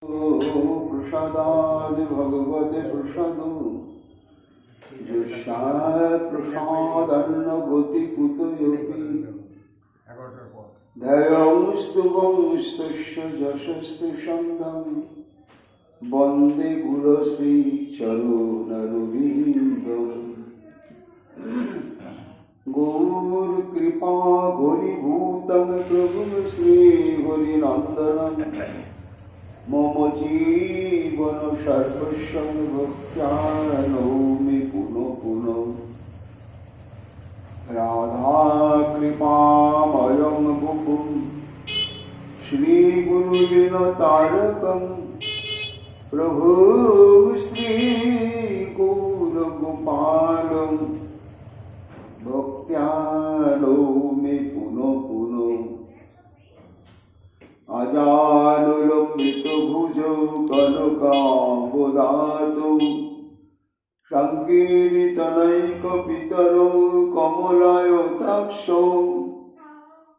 प्रसादाद भगवते प्रसादो यस्याय प्रसादन्न गति कुतयोपि ध्येयंस्तुवंस्तस्य यशस्ते सन्दं वन्दे गुरुश्री चरणरविन्दम् गौर कृपा घनीभूतं प्रभु श्री हरिनन्दनं मम जीवन सर्वस्वं भक्त्यानौमि पुनः पुनः राधा कृपामयं गुरुं श्रीगुरुजिन तारकं प्रभु श्री गौरगोपालं भक्त्यानौमि पुनः पुनः अजानुलम्बितभुजौ कनकाम्बुदातौ सङ्कीर्तनैकपितरौ कमलायताक्षौ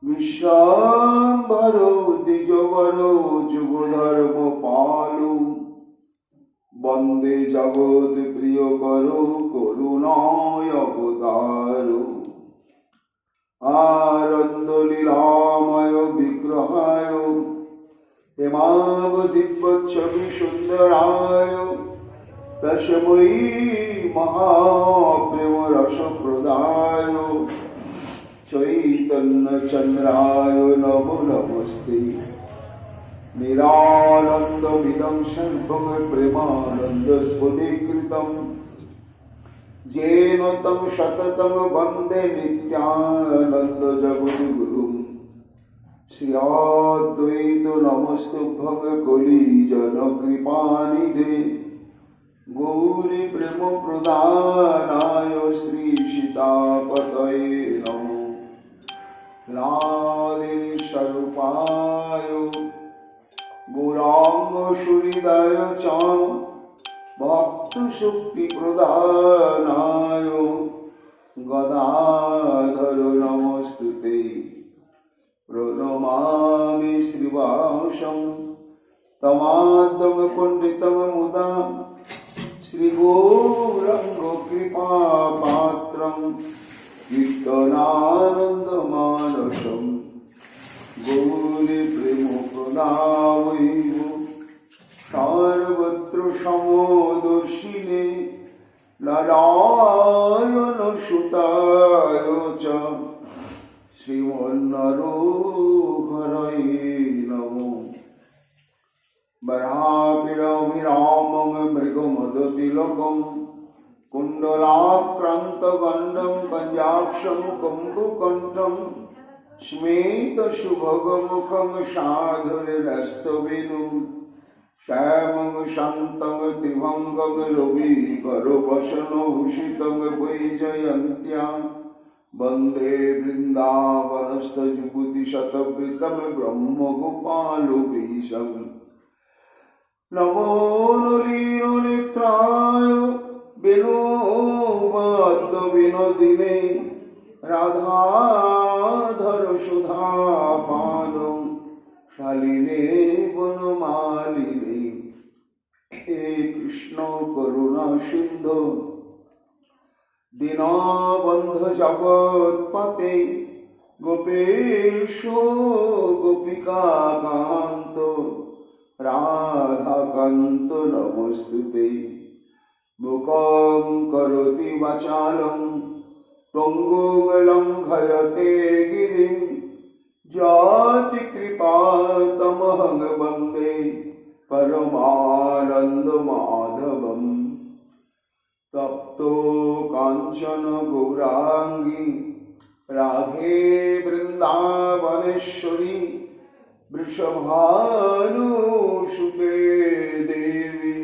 विश्वाम्बरौ द्विजवरौ जुगधर्मपालौ वन्दे जगत्प्रियकरौ करुणावतारौ आनन्दलीलामय विग्रहाय हेमावदिव्यच्छविसुन्दराय तस्मै महाप्रेमरसप्रदाय चैतन्यचन्द्राय नमो नमस्ते निरानन्दमिदं सर्वं प्रेमानन्दस्फुटीकृतम् येन तं सततं वन्दे नित्यानन्द जगद्गुरुं श्री अद्वैत नमस्तुभ्यं कलिजन कृपानिधे गौरी प्रेम प्रदानाय श्री सीतापतये नमो राधे स्वरूपाय गौरांग सुहृदाय च भक्त शक्ति प्रदानाय गदाधर नमस्तुते प्रणमामि श्रीवासं तमाद्यं पंडितं मुदा श्रीगौरंग कृपापात्रं कीर्तनानन्दमानसं गौरी प्रेम प्रदावैव सर्वत्र समदर्शिने नारायण सुताय च श्रीमन्नरहरये नमो वराहमिरामं मृगमदतिलकं कुण्डलाक्रान्तगण्डं पञ्चाक्षं कम्बुकण्ठं स्मेतसुभगमुखं साधुरस्तवेणुं श्यामं शान्तं त्रिभङ्गं रविकरवसनभूषितं वैजयन्त्यां वन्दे वृन्दावनस्थजुगुतिशतवृतं ब्रह्मगोपालवेशम् नमो नलिननेत्राय विनोबाद्यविनोदिने राधाधर सुधापानं शालिने वनमालिने हे कृष्ण करुणा सिंधु दीनबन्धु जगत्पते गोपेश गोपिकाकान्त राधाकान्त नमस्तुते मुखं करोति वाचालं पङ्गुं लङ्घयते गिरिं जाति कृपातमहं वन्दे परमानन्दमाधवम् तप्तो काञ्चन गौराङ्गी राधे वृन्दावनेश्वरी वृषभानुसुते देवी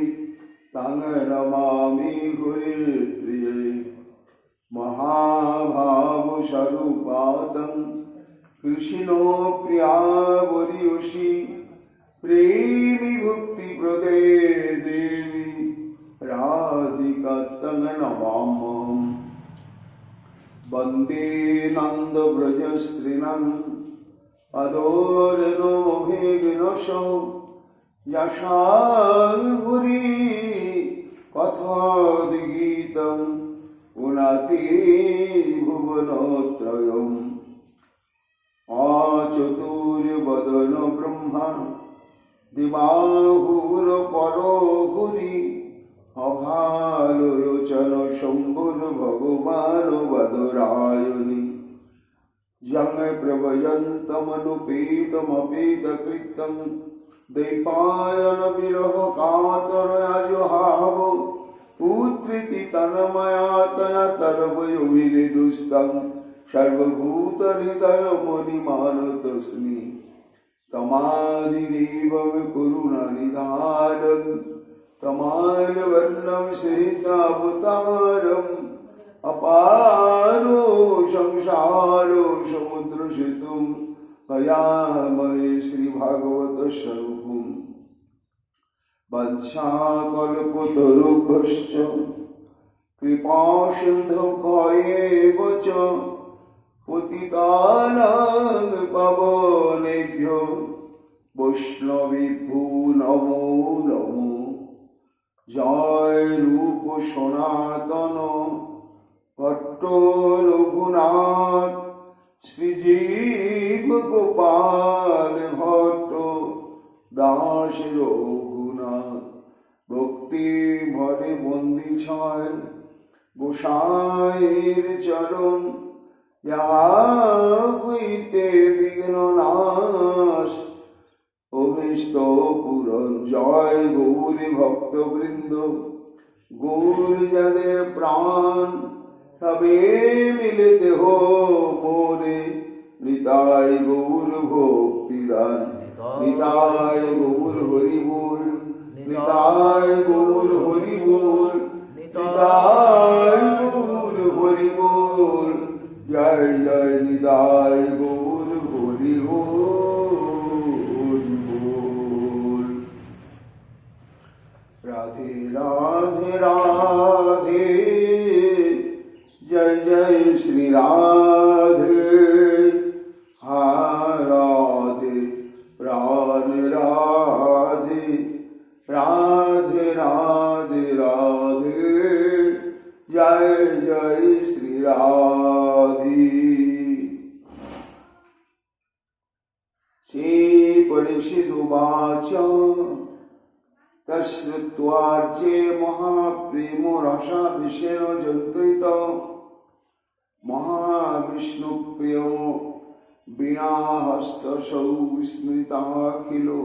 तं नमामि हरिप्रिये महाभावस्वरूपातं कृष्णो प्रियावरियोषि प्रेमी भक्तिप्रदे देवी राधिका तं नमामि वन्दे नन्दव्रजस्त्रीणां अदोरनो भेगिनशो यशाङ्गुरी कथोद्गीतं पुनाति भुवनत्रयम् अचतुर्वदन ब्रह्मा दिवाहुरपरहुरि अभालोचन शम्भुर भगवान् वदरायणि यं प्रभयन्तमनुपेतमपेतकृतं दैपायन विरह कातरयाजुहाव पुत्रीति तन्मया तरवयोविनिदुस्तं सर्वभूतहृदयमुनिमानतोऽस्मि तमादिदेवं करुणानिधानं तमालवर्णं श्वेतावतारम् अपारो संसारो समुद्रसेतुं भयामहे श्रीभागवत स्वरूपम् वंशाकल्पतरुभ्यश्च कृपासिन्धुभ्येव च पतितानां पावनेभ्यो वैष्णवेभ्यो नमो नमो। जय रूप सनातन भट्ट रघुनाथ श्रीजीव गोपाल भट्ट दास रघुनाथ भक्ति भरे बंदी छय गोसाईर चरण हईते विघ्न नाश अभीष्ट पूरण। जय गौरी भक्तवृंद गौर जদের प्राण सबे मिलते हो मोरे निताय गौर भक्तिदान निताय गौर हरि बोल निताय गौर हरि बोल निताय गौर हरि बोल जय जय निताय गौर हरि बोल। राधे राधे राधे जय जय श्री राधे हा राधे प्राण राधे राधे राधे राधे जय जय श्री राधे। श्री परीक्षित उवाच तस्मृत्वार्चे महाप्रेमो रसाभिषेण जन्त्रित महाविष्णुप्रियो वीणाहस्तसौ स्मृताखिलो।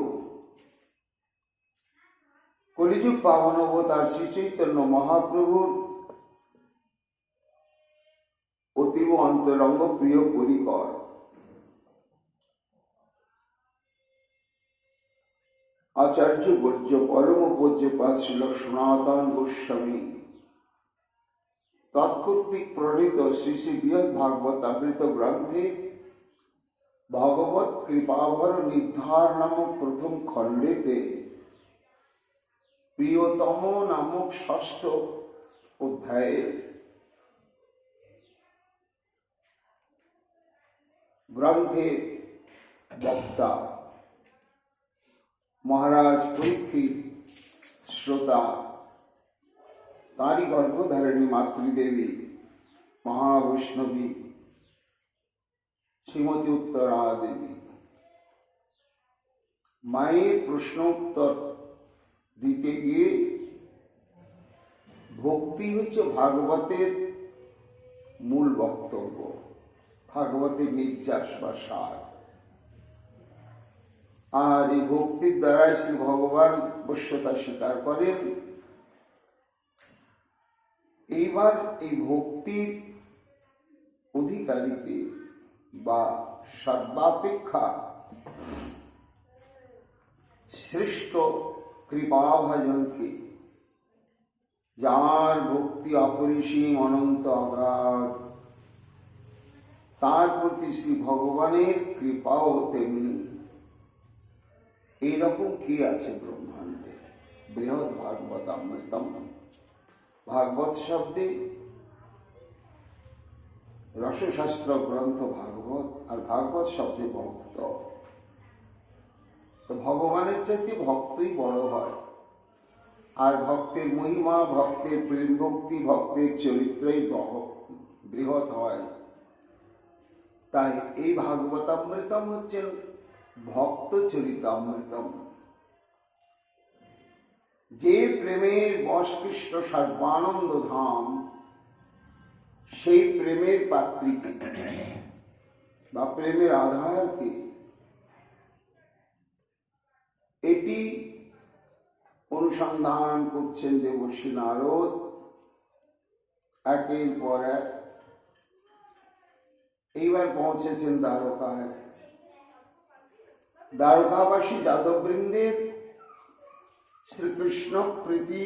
कलिजुग पावन अवतार श्री चैतन्य महाप्रभुर अतीव अंतरंग प्रिय परिकर आचार्य वर्ज्य परम पूज्यपाद श्रील सनातन गोस्वामी तत्कर्तृक प्रणीत श्री श्री बृहद भागवतामृत ग्रंथे भगवत कृपाभर निर्धार नामक प्रथम खंडेते प्रियतम नामक षष्ठ अध्याय ग्रंथे वक्ता महाराज परीक्षित श्रोता तारी गर्भधारिणी मातृदेवी महावैष्णवी श्रीमती उत्तरा देवी माয়ের প্রশ্নোত্তর দিতে গিয়ে ভক্তি হচ্ছে ভাগবতের মূল বক্তব্য, ভাগবতের নির্যাস বা সার। আর এই ভক্তির দ্বারাই শ্রী ভগবান বশ্যতা স্বীকার করেন। এইবার এই ভক্তির অধিকারীকে বা সর্বাপেক্ষা শ্রেষ্ঠ কৃপাভাজনকে, যার ভক্তি অপরিসীম অনন্ত অগাধ, তার প্রতি শ্রী ভগবানের কৃপাও তেমনি। এইরকম কি আছে ব্রহ্মাণ্ডে? বৃহৎ ভাগবত অমৃতম। ভাগবত শব্দে রসশাস্ত্র গ্রন্থ ভাগবত, আর ভাগবত শব্দে ভক্ত। তো ভগবানের চাইতে ভক্তই বড় হয়, আর ভক্তের মহিমা, ভক্তের প্রেম ভক্তি, ভক্তের চরিত্রই বৃহৎ হয়। তাই এই ভাগবতামৃতম হচ্ছেন ভক্ত চরিতামৃতম। যে প্রেমের বশ কৃষ্ণ সর্বানন্দ ধাম, সেই প্রেমের পাত্রীকে বা প্রেমের আধারকে, এটি অনুসন্ধান করছেন দেবর্ষি নারদ একের পর এক। এইবার পৌঁছেছেন দ্বারকায়। দ্বারকাবাসী যাদববৃন্দের শ্রীকৃষ্ণ প্রীতি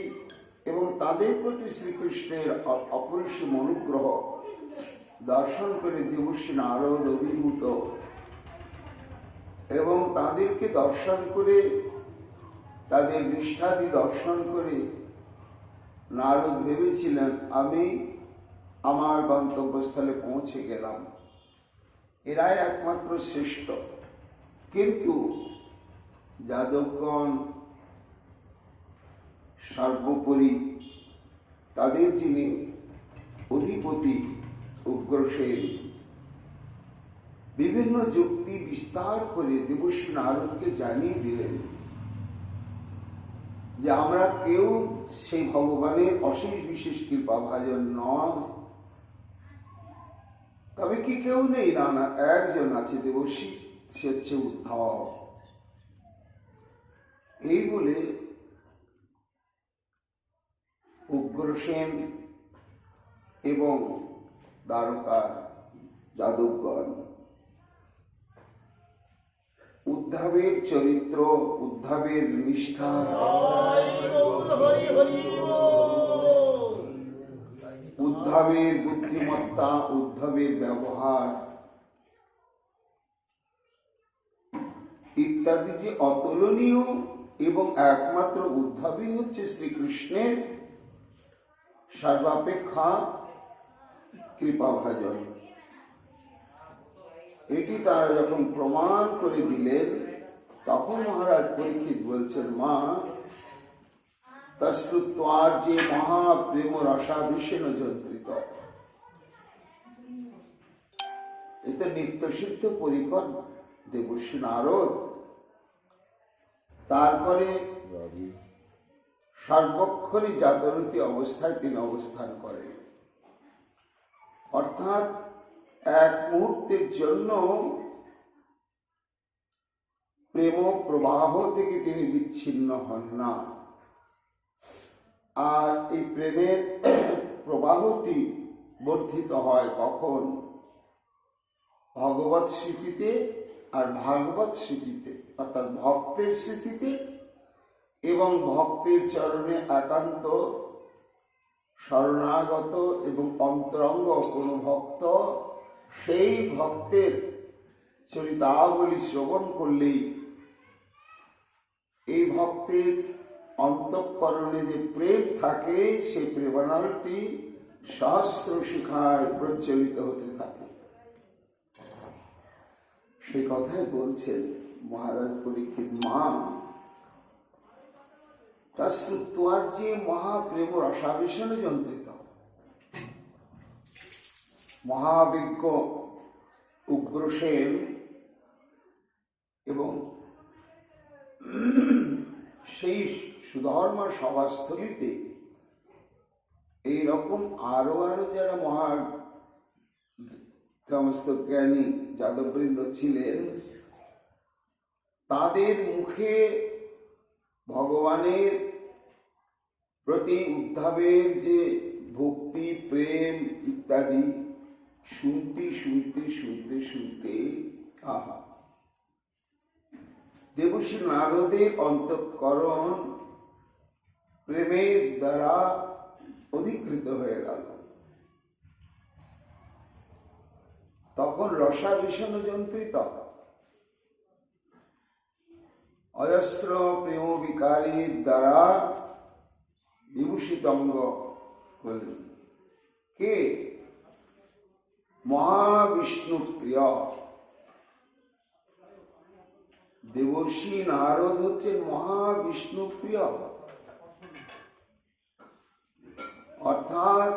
এবং তাদের প্রতি শ্রীকৃষ্ণের অপরিসীম অনুগ্রহ দর্শন করে দেবর্ষি নারদ অভিভূত, এবং তাদেরকে দর্শন করে, তাদের নিষ্ঠাদি দর্শন করে নারদ ভেবেছিলেন আমি আমার গন্তব্যস্থলে পৌঁছে গেলাম, এরাই একমাত্র শ্রেষ্ঠ। কিন্তু যাদবগণ সর্বোপরি তাদের যিনি অধিপতি উগ্রসেন বিভিন্ন যুক্তি বিস্তার করে দেবর্ষি নারদকে জানিয়ে দিলেন যে আমরা কেউ সেই ভগবানের অশেষ বিশেষ কৃপাভাজন নয়। তবে কি কেউ নেই? না না, একজন আছে দেবর্ষি, সে হচ্ছে উদ্ধব। এই বলে উগ্রসেন এবং দ্বারকার যাদবগণ উদ্ধবের চরিত্র, উদ্ধবের নিষ্ঠা, উদ্ধবের বুদ্ধিমত্তা, উদ্ধবের ব্যবহার ইত্যাদি যে অতুলনীয়, এবং একমাত্র উদ্ধবই হচ্ছে শ্রীকৃষ্ণের সর্বাপেক্ষা কৃপাভাজন, এটি তারা যখন প্রমাণ করে দিলেন, তখন মহারাজ পরীক্ষিত বলছেন মা তশ্রুত্বার যে মহাপ্রেম রসাভিষেণ যন্ত্রিত। এতে নিত্যসিদ্ধ পরিকর দেবর্ষি নারদ তারপরে সর্বক্ষণই জাতরতি অবস্থায় তিনি অবস্থান করেন, অর্থাৎ এক মুহূর্তের জন্য প্রেম প্রবাহ থেকে তিনি বিচ্ছিন্ন হন না। আর এই প্রেমের প্রবাহটি বর্ধিত হয় কখন? ভগবৎ স্মৃতিতে আর ভাগবত স্মৃতিতে, অর্থাৎ ভক্তের স্মৃতিতে এবং ভক্তের চরণে একান্ত শরণাগত এবং অন্তরঙ্গ কোন ভক্ত সেই ভক্তের চরিতাবলী শ্রবণ করলেই এই ভক্তের অন্তঃকরণে যে প্রেম থাকে, সেই প্রেরণাটি সহস্র শিখায় প্রজ্বলিত হতে থাকে। সেই কথাই বলছেন মহারাজ পরীক্ষিত মা তশ্রুত্বার যে মহাপ্রেম রসাভিষেণ যন্ত্রিত। মহাবিজ্ঞ উগ্রসেন এবং সেই সুধর্ম সভাস্থলিতে এইরকম আরো যারা মহা সমস্ত জ্ঞানী যাদববৃন্দ ছিলেন, তাদের মুখে ভগবানের প্রতি উদ্ধবের যে ভক্তি, প্রেম ইত্যাদি শুনতে শুনতে শুনতে শুনতে আহা, দেবর্ষি নারদের অন্তঃকরণ প্রেমের দ্বারা অধিকৃত হয়ে গেল। তখন রসাভিষেণ যন্ত্রিত অজস্র প্রেম বিকারীর দ্বারা বিভূষিত অঙ্গ হলেন কে? মহাবিষ্ণু প্রিয় দেবর্ষি নারদ হচ্ছেন মহাবিষ্ণুপ্রিয়, অর্থাৎ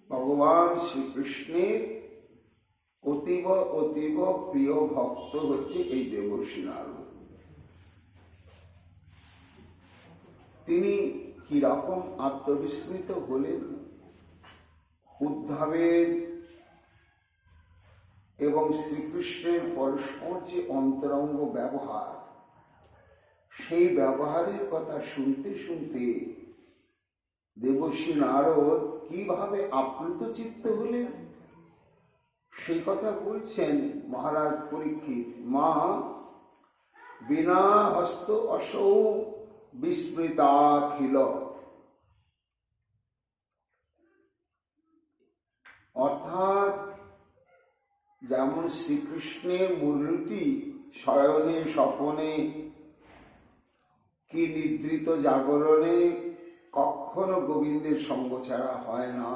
ভগবান শ্রীকৃষ্ণের অতীব অতীব প্রিয় ভক্ত হচ্ছে এই দেবর্ষি নারদ। তিনি কিরকম আত্মবিস্মৃত হলেন, উদ্ধবের এবং শ্রীকৃষ্ণের পরস্পর যে অন্তরঙ্গ ব্যবহার, সেই ব্যবহারের কথা শুনতে শুনতে দেবর্ষি নারদ কিভাবে আপ্লুত চিত্ত হলেন, সেই কথা বলছেন মহারাজ পরীক্ষিত। মা বিনা হস্ত অসৌ বিস্মৃতাখিল, অর্থাৎ যেমন শ্রীকৃষ্ণের মুরলীটি শয়নে স্বপনে কি নিদ্রিত জাগরণে কখনো গোবিন্দের সঙ্গ ছাড়া হয় না,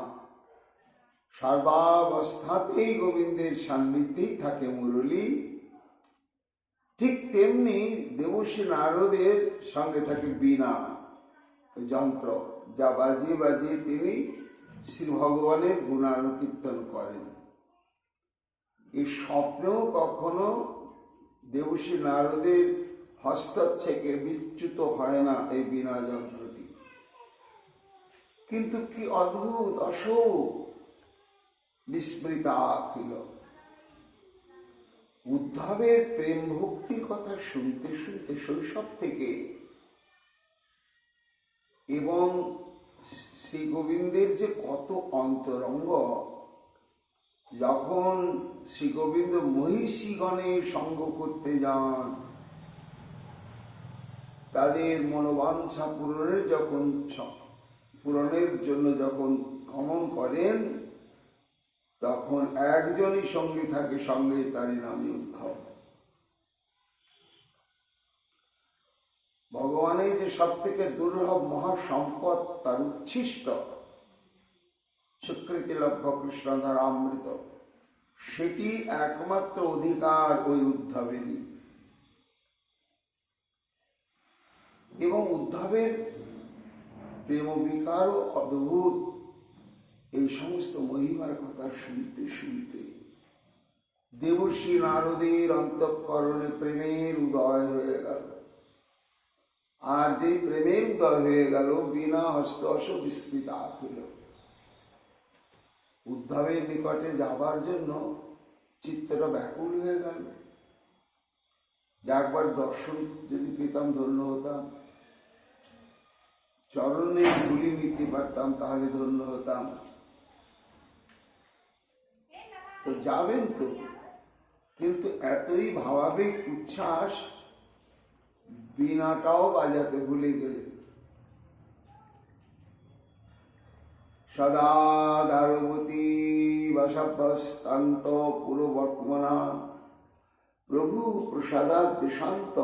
সর্বাবস্থাতেই গোবিন্দের সান্নিধ্যেই থাকে মুরলী, ঠিক তেমনি দেবর্ষি নারদের সঙ্গে থাকে বীণা যন্ত্র, যা বাজিয়ে বাজিয়ে তিনি শ্রী ভগবানের গুণানুকীর্তন করেন। এই স্বপ্নেও কখনো দেবর্ষি নারদের হস্তচ্ছেকে বিচ্যুত হয় না এই বীণা যন্ত্রটি। কিন্তু কি অদ্ভুত অশোক বিস্মৃতাখিল, উদ্ধবের প্রেম ভক্তির কথা শুনতে শুনতে শৈশব থেকে এবং শ্রী গোবিন্দের যে কত অন্তরঙ্গ, যখন শ্রী গোবিন্দ মহিষীগণের সঙ্গ করতে যান, তাদের মনোবাঞ্ছা পূরণের জন্য যখন গমন করেন, তখন একজনই সঙ্গী থাকে, সঙ্গে তারই নামই উদ্ধব। ভগবানের যে সব থেকে দুর্লভ মহাসম্পদ, তার উচ্ছিষ্ট স্বীকৃতিলভ্য কৃষ্ণধারা অমৃত, সেটি একমাত্র অধিকার ওই উদ্ধবেরই। এবং উদ্ধবের প্রেম বিকার ও অদ্ভুত এই সমস্ত মহিমার কথা শুনতে শুনতে দেবর্ষি নারদের অন্তঃকরণে প্রেমের উদয় হয়ে গেল। আর যে প্রেমের উদয় হয়ে গেল, বিনা হস্ত অস বিস্মৃতাখিল, উদ্ধবের নিকটে যাবার জন্য চিত্তটা ব্যাকুল হয়ে গেল। যে একবার দর্শন যদি পেতাম ধন্য হতাম, চরণে ধুলি নিতে পারতাম তাহলে ধন্য হতাম। তো যাবেন তো, কিন্তু এতই ভাবাবেগ উচ্ছ্বাস, বীণাটাও বাজাতে ভুলে গেলেন। সদা দারবতী বসবস্তান্ত পুরবর্তমনা প্রভু প্রসাদাৎ দেশান্ত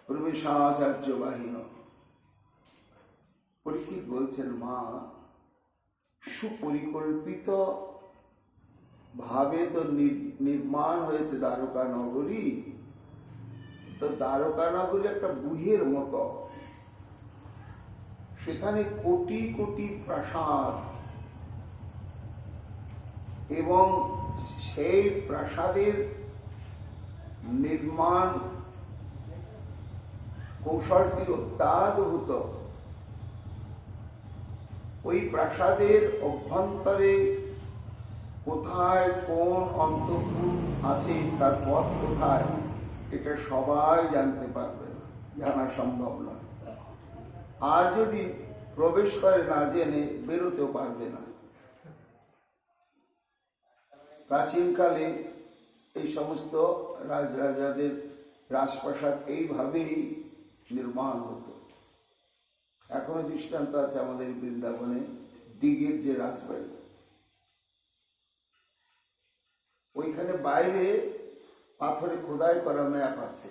প্রবেশাচার্য বাহিন। পরীক্ষিত বলছেন, মা সুপরিকল্পিত ভাবে তো নির্মাণ হয়েছে দ্বারকা নগরী। তো দ্বারকা নগরী একটা বুহের মতো, সেখানে কোটি কোটি প্রাসাদ, এবং সেই প্রাসাদের নির্মাণ কৌশলটি অত্যাদ্ভুত। ওই প্রাসাদের অভ্যন্তরে কোথায় কোন অন্তঃপুর আছে, তার পথ কোথায়, এটা সবাই জানতে পারবে না, জানা সম্ভব নয়। আর যদি প্রবেশ করে না জেনে, বেরোতেও পারবে না। প্রাচীনকালে এই সমস্ত রাজরাজাদের রাজপ্রাসাদ এইভাবেই নির্মাণ হতো। এখনো দৃষ্টান্ত আছে আমাদের বৃন্দাবনে, দিঘির যে রাজবাড়ি, ওইখানে বাইরে পাথরে খোদাই করা ম্যাপ আছে।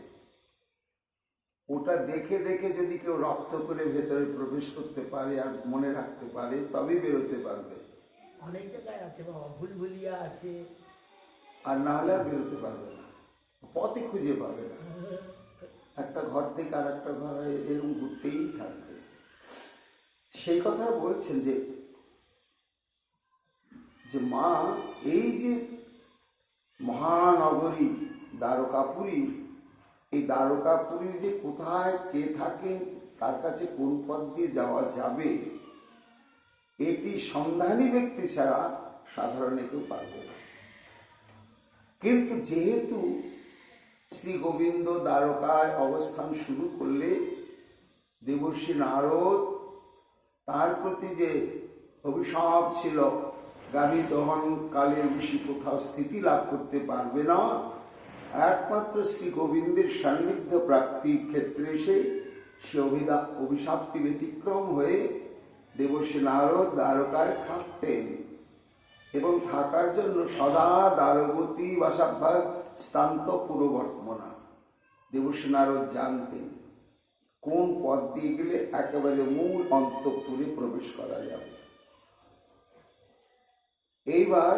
ওটা দেখে দেখে যদি কেউ রপ্ত করে ভেতরে প্রবেশ করতে পারে আর মনে রাখতে পারে, তবেই বেরোতে পারবে। অনেক জায়গায় আছে বাবা, ভুলভুলিয়া আছে, আর না হলে আর বেরোতে পারবে না। পথে খুঁজে পাবে না, একটা ঘর থেকে আর একটা ঘরে এরকম ঘুরতেই থাকবে। সেই কথা বলছেন যে যে মা এই যে মহানগরী দ্বারকাপুরী, এই দ্বারকাপুরীর যে কোথায় কে থাকেন, তার কাছে কোন পথ দিয়ে যাওয়া যাবে, এটি সন্ধানী ব্যক্তি ছাড়া সাধারণ কেউ পারবে না। কিন্তু যেহেতু শ্রী গোবিন্দ দ্বারকায় অবস্থান শুরু করলে দেবর্ষি নারদ তার প্রতি যে অভিশাপ ছিল গাভী দহন কালের বেশি কোথাও স্থিতি লাভ করতে পারবে না, একমাত্র শ্রী গোবিন্দের সান্নিধ্য প্রাপ্তির ক্ষেত্রে সে অভিশাপটি ব্যতিক্রম হয়ে দেবর্ষি নারদ দ্বারকায় থাকতেন এবং থাকার জন্য সদা দ্বারবতী বাসাভ্যাগ স্থান্ত পুরবর্তমনা। দেবর্ষি নারদ জানতেন কোন পথ দিয়ে গেলে একেবারে মূল অন্তঃপুরে প্রবেশ করা যাবে। এইবার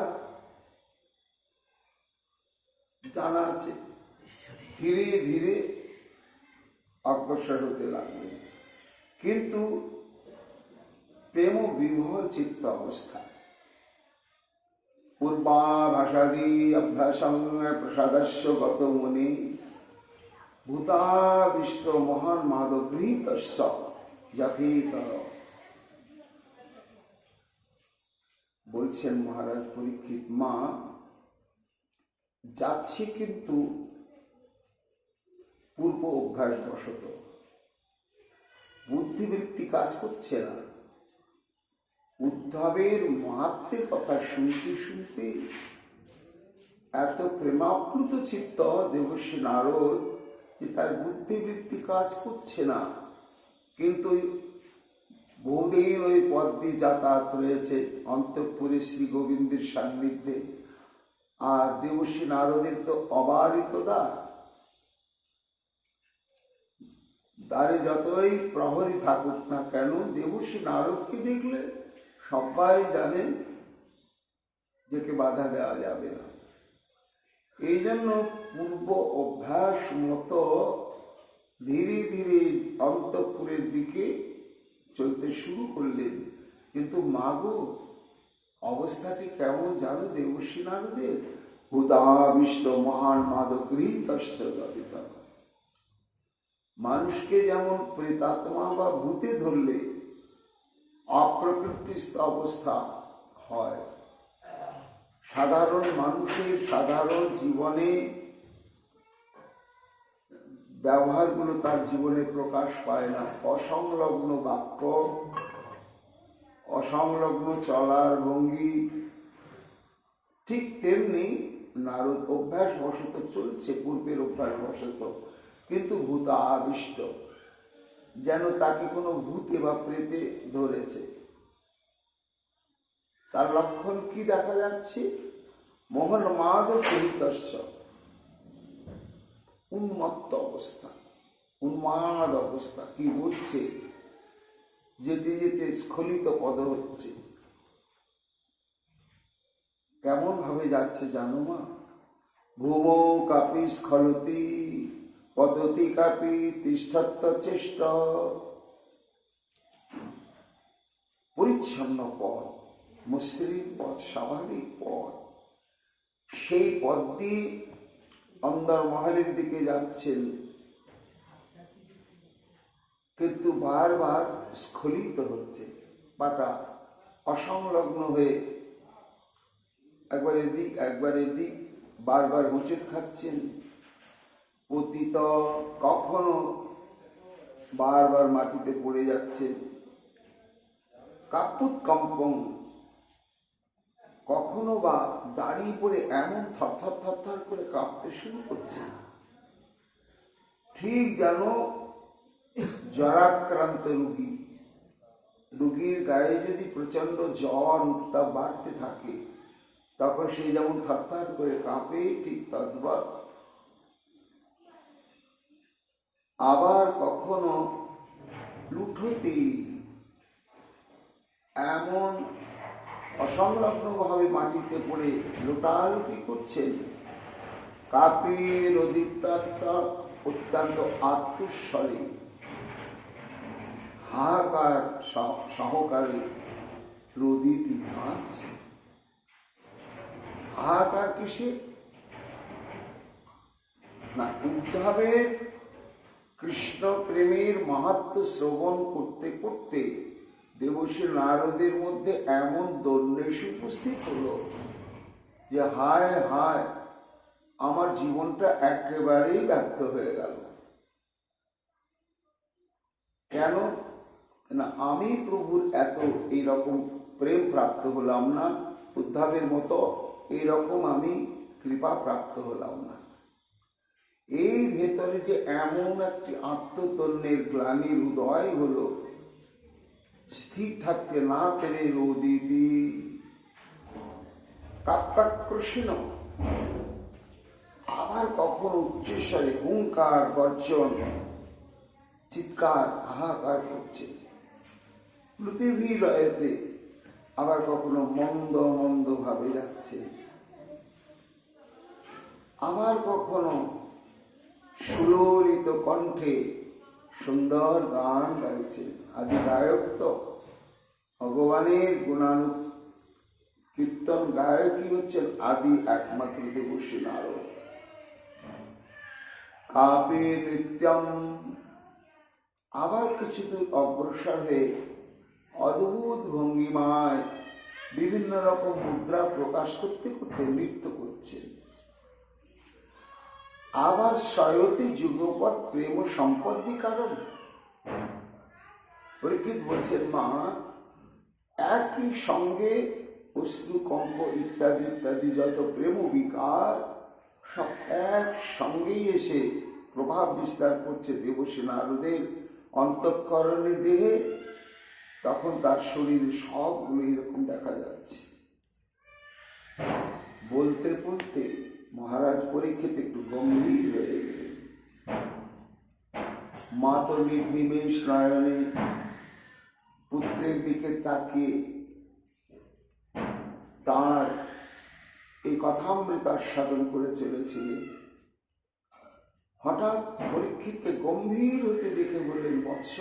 জানা আছে ধীরে ধীরে অগ্রসর হতে লাগলেন, কিন্তু প্রেম বিভোর চিত্ত অবস্থা। পূর্বাভাসাদি অভ্যাসং প্রসাদস্য গত মুনি ভূতাবিষ্ট মহান মাদগৃহীতস্য যথেতর। বলছেন মহারাজ পরীক্ষিত, মা যাচ্ছে কিন্তু পূর্ব অভ্যাস বশত বুদ্ধিবৃত্তি কাজ করছে না। উদ্ধবের মাহাত্ম্যের কথা শুনতে শুনতে এত প্রেমাপ্লুত চিত্ত দেবর্ষি নারদ যে তার বুদ্ধিবৃত্তি কাজ করছে না, কিন্তু বহুদিন ওই পথ দিয়ে যাতায়াত রয়েছে অন্তঃপুরে শ্রী গোবিন্দের সান্নিধ্যে। আর দেবর্ষি নারদের তো অবারিত দ্বার, দ্বারে যতই প্রহরী থাকুক না কেন দেবর্ষি নারদকে দেখলে সবাই জানেন যে কে বাধা দেওয়া যাবে না। এই জন্য পূর্ব অভ্যাস মতো ধীরে ধীরে অন্তঃপুরের দিকে চলতে শুরু করলেন। কিন্তু মাগো অবস্থাটি কেমন জানো দেবর্ষি নারদের? হুদাবিষ্ট মহান মাদগৃহীতস্য যথেতর। মানুষকে যেমন প্রেতাত্মা বা ভূতে ধরলে অপ্রকৃতিস্থ অবস্থা হয়, সাধারণ মানুষের সাধারণ জীবনে ব্যবহারগুলো তার জীবনে প্রকাশ পায় না, অসংলগ্ন বাক্য, অসংলগ্ন চলার ভঙ্গি, ঠিক তেমনি নারদ অভ্যাস বশত চলছে, পূর্বের অভ্যাস বশত, কিন্তু ভূতাবিষ্ট, যেন তাকে কোনো ভূতে বা প্রেতে ধরেছে। তার লক্ষণ কি দেখা যাচ্ছে? মোহন মাদ চরিতস্য, উন্মত্ত অবস্থা, উন্মাদ অবস্থা। কি বলছে? যেতে যেতে স্খলিত পদ হচ্ছে। কেমন ভাবে যাচ্ছে জানো মা? ভূমৌ কাপি স্খলতি পদতি কাপি তিষ্ঠত্ব চেষ্ট। পরিচ্ছন্ন পথ, মসৃণ পথ, স্বাভাবিক পথ, সেই পথ দিয়ে অন্দর মহলের দিকে যাচ্ছেন, কিন্তু বারবার স্খলিত হচ্ছে, পাটা অসংলগ্ন হয়ে একবার এদিক একবার এদিক বারবার হোঁচট খাচ্ছেন। পতিত, কখনো বারবার মাটিতে পড়ে যাচ্ছেন। কাপুত কম্পং, কখনো বা দাঁড়িয়ে পড়ে এমন থরথর থরথর করে কাঁপতে শুরু করছে, ঠিক যেন জ্বরাক্রান্ত রোগী। রোগীর গায়ে যদি প্রচন্ড জ্বর উত্তাপ বাড়তে থাকে তখন সে যেমন থরথর করে কাঁপে, ঠিক তদ্বৎ। আবার কখনো লুঠতি, এমন অসংলগ্ন ভাবে মাটিতে পড়ে লোটালুটি করছেন কাপের অধিত্যাত্ম অত্যন্ত আত্মস্বরে হাহাকার সহকারে রোদিতি কাঁদছে। হাহাকার কিসে না, উদ্ধবের কৃষ্ণ প্রেমের মাহাত্ম্য শ্রবণ করতে করতে দেবর্ষি নারদের মধ্যে এমন দোল্লেশ উপস্থিত হলো যে হায় হায়, আমার জীবনটা একেবারেই ব্যর্থ হয়ে গেল। কেন না, আমি প্রভুর এত এইরকম প্রেম প্রাপ্ত হলাম না, উদ্ধবের মতো এইরকম আমি কৃপা প্রাপ্ত হলাম না। এই ভেতরে যে এমন একটি আত্মতন্যের গ্লানির উদয় হলো, স্থির থাকতে না পেরে রোদিতি কাকাকৃষ্ণ। আবার কখনো উচ্চস্বরে হুঙ্কার গর্জন চিৎকার হাহাকার করছে পৃথিবী রয়েতে, আবার কখনো মন্দ মন্দ ভাবে যাচ্ছে, আবার কখনো সুললিত কণ্ঠে সুন্দর গান গাইছে। আদি গায়ক তো ভগবানের গুণানু কীর্তন গায়কই হচ্ছেন আদি একমাত্র দেবর্ষি নারদ। কাপে নৃত্যম, আবার কিছুদূর অগ্রসর হয়ে অদ্ভুত ভঙ্গিমায় বিভিন্ন রকম মুদ্রা প্রকাশ করতে করতে নৃত্য করছেন। আবার সয়তি যুগপৎ প্রেম সম্পদ বিকারণ। পরীক্ষিত বলছেন, মা একই সঙ্গে অশ্রু কম্প ইত্যাদি ইত্যাদি যত প্রেম বিকার সব এক সঙ্গেই এসে প্রভাব বিস্তার করছে দেবর্ষি নারদের অন্তঃকরণে দেহে। তখন তার শরীরে সবগুলো এরকম দেখা যাচ্ছে। বলতে বলতে মহারাজ পরীক্ষিত একটু গম্ভীর হয়ে গেলেন। মা তো নির্নিমেষ নয়নে পুত্রের দিকে তাকিয়ে তার এই কথামৃত আস্বাদন করে চলেছিলেন। হঠাৎ পরীক্ষিতকে গম্ভীর হতে দেখে বললেন, বৎস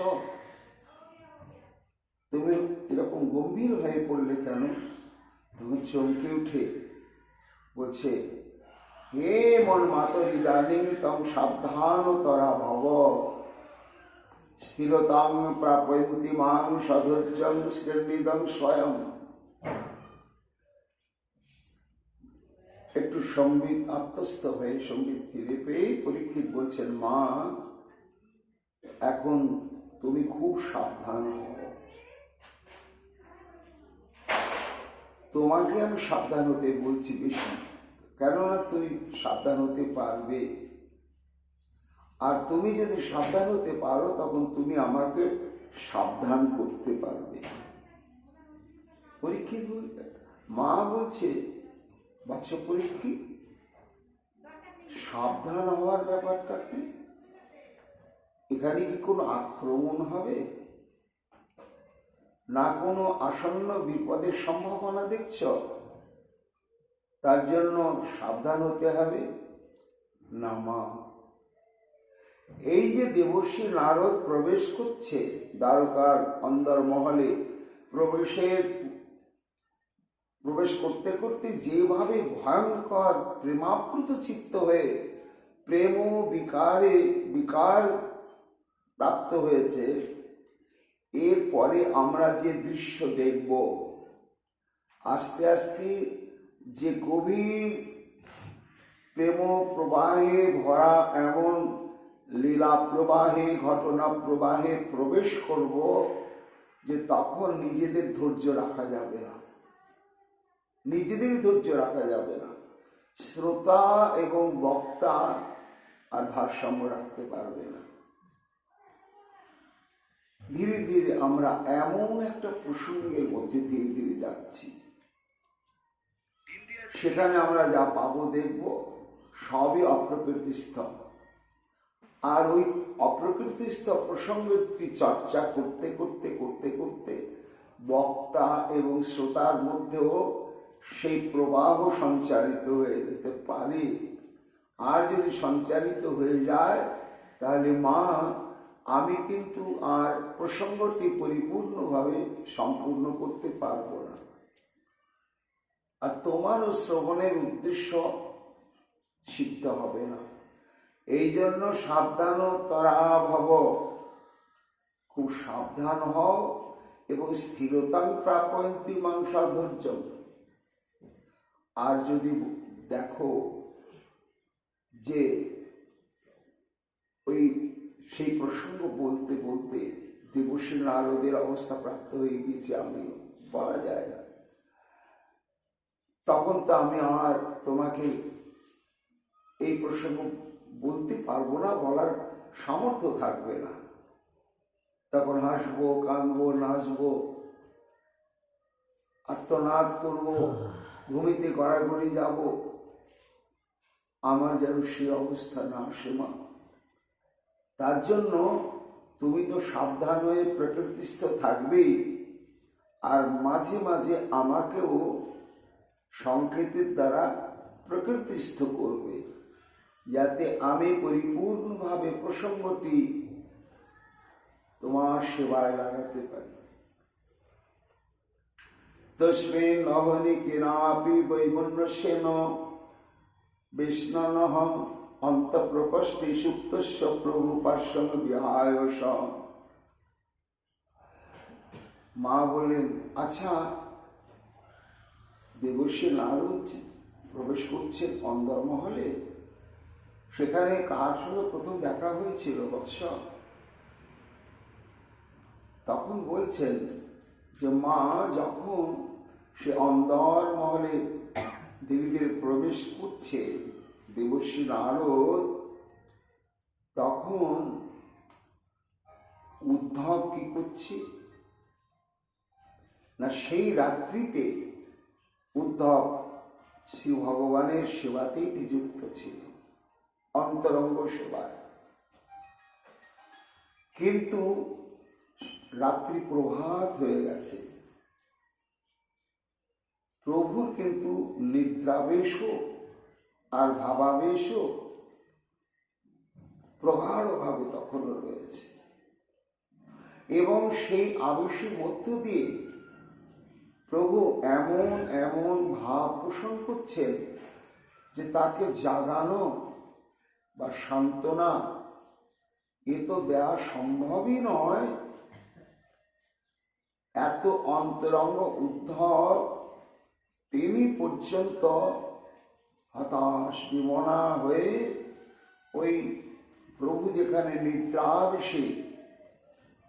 তুমি এরকম গম্ভীর হয়ে পড়লে কেন? তখন চমকে উঠে বলছে, হে মন মাতরি দানিং তং সাবধান তরা ভব স্থিরতাং প্রাপয়ন্তি মাং সধৈর্যং শ্রেণীদং স্বয়ং। একটু সম্বিত আত্মস্থ হয়ে সম্বিত ফিরে পেয়ে পরীক্ষিত বলছেন, মা এখন তুমি খুব সাবধান হও। তোমাকে আমি সাবধান হতে বলছি বেশি, কেননা তুমি সাবধান হতে পারবে। আর তুমি যদি সাবধান হতে পারো তখন তুমি আমাকে সাবধান করতে পারবে। পরীক্ষিত মা বলছে, বাচ্চা পরীক্ষিত সাবধান হওয়ার ব্যাপারটা কি? এখানে কি কোনো আক্রমণ হবে? না কোনো আসন্ন বিপদের সম্ভাবনা দেখছ? তার জন্য সাবধান হতে হবে না মা। এই যে দেবর্ষি নারদ প্রবেশ করছে দ্বারকার অন্দরমহলে, প্রবেশ করতে করতে যেভাবে ভয়ঙ্কর প্রেমাপ্লুত চিত্ত হয়ে প্রেম বিকার প্রাপ্ত হয়েছে, এরপরে আমরা যে দৃশ্য দেখব, আস্তে আস্তে যে গভীর প্রেম প্রবাহে ভরা এমন লীলা প্রবাহে ঘটনা প্রবাহে প্রবেশ করব যে তখন নিজেদের ধৈর্য রাখা যাবে না, নিজেদের ধৈর্য রাখা যাবে না। শ্রোতা এবং বক্তা আর ভারসাম্য রাখতে পারবে না। ধীরে ধীরে আমরা এমন একটা প্রসঙ্গের মধ্যে ধীরে ধীরে যাচ্ছি, সেখানে আমরা যা পাবো দেখব সবই অপ্রকৃতিস্থ। আর ওই অপ্রকৃতিস্থ প্রসঙ্গের চর্চা করতে করতে করতে করতে বক্তা এবং শ্রোতার মধ্যেও সেই প্রবাহ সঞ্চারিত হয়ে যেতে পারে। আর যদি সঞ্চারিত হয়ে যায় তাহলে মা আমি কিন্তু আর প্রসঙ্গটি পরিপূর্ণভাবে সম্পূর্ণ করতে পারবো না, আর তোমারও শ্রবণের উদ্দেশ্য সিদ্ধ হবে না। এই জন্য সাবধান তরা ভব, খুব সাবধান হও এবং স্থিরতাং প্রাপয়ন্তি মাং সাধৈর্যং। আর যদি দেখো যে ওই সেই প্রসঙ্গ বলতে বলতে দেবশ্রী নারদের অবস্থা প্রাপ্ত হয়ে গিয়েছে, আমি বলা যায় না, তখন তো আমি আর তোমাকে এই প্রসঙ্গ বলতে পারবো না, বলার সামর্থ্য থাকবে না। তখন হাসবো, কাঁদবো, নাচবো, আর্তনাদ করবো, ঘুমিতে গড়াগড়ি যাব, আমার যেন সে অবস্থা না আসে মা। তার জন্য তুমি তো সাবধান হয়ে প্রকৃতিস্থ থাকবেই, আর মাঝে মাঝে আমাকেও সংকেতের দ্বারা প্রকৃতিস্থ করবে, যাতে আমি পরিপূর্ণভাবে প্রসঙ্গটি তোমার সেবায় লাগাতে পারি। তস্মিন নহনি কিনাপি বৈমন্যস্যেন বিষ্ণনঃ অন্তঃপ্রকোষ্ঠে সুপ্তস্য প্রভু পার্শ্বং বিহায়স। মা বলেন, আচ্ছা দেবশ্রী নারদ প্রবেশ করছেন অন্দরমহলে, সেখানে কার সঙ্গে প্রথম দেখা হয়েছিল বৎস? তখন বলছেন যে মা যখন সে অন্দরমহলে দেবীদের প্রবেশ করছে দেবশ্রী নারদ, তখন উদ্ধব কি করছে না, সেই রাত্রিতে উদ্ধব শ্রী ভগবানের সেবাতেই নিযুক্ত ছিল, অন্তরঙ্গ সেবায়। কিন্তু রাত্রি প্রভাত হয়ে গেছে, প্রভুর কিন্তু নিদ্রাবেশ আর ভাবাবেশ প্রগাঢ়ভাবে তখনও রয়েছে, এবং সেই আবেশের মধ্য দিয়ে প্রভু এমন এমন ভাব পোষণ করছেন যে তাকে জাগানো বা সান্ত্বনা এ তো দেওয়া সম্ভবই নয়। এত অন্তরঙ্গ উদ্ধব তিনি পর্যন্ত হতাশ বিমনা হয়ে ওই প্রভু যেখানে নিদ্রাবেশে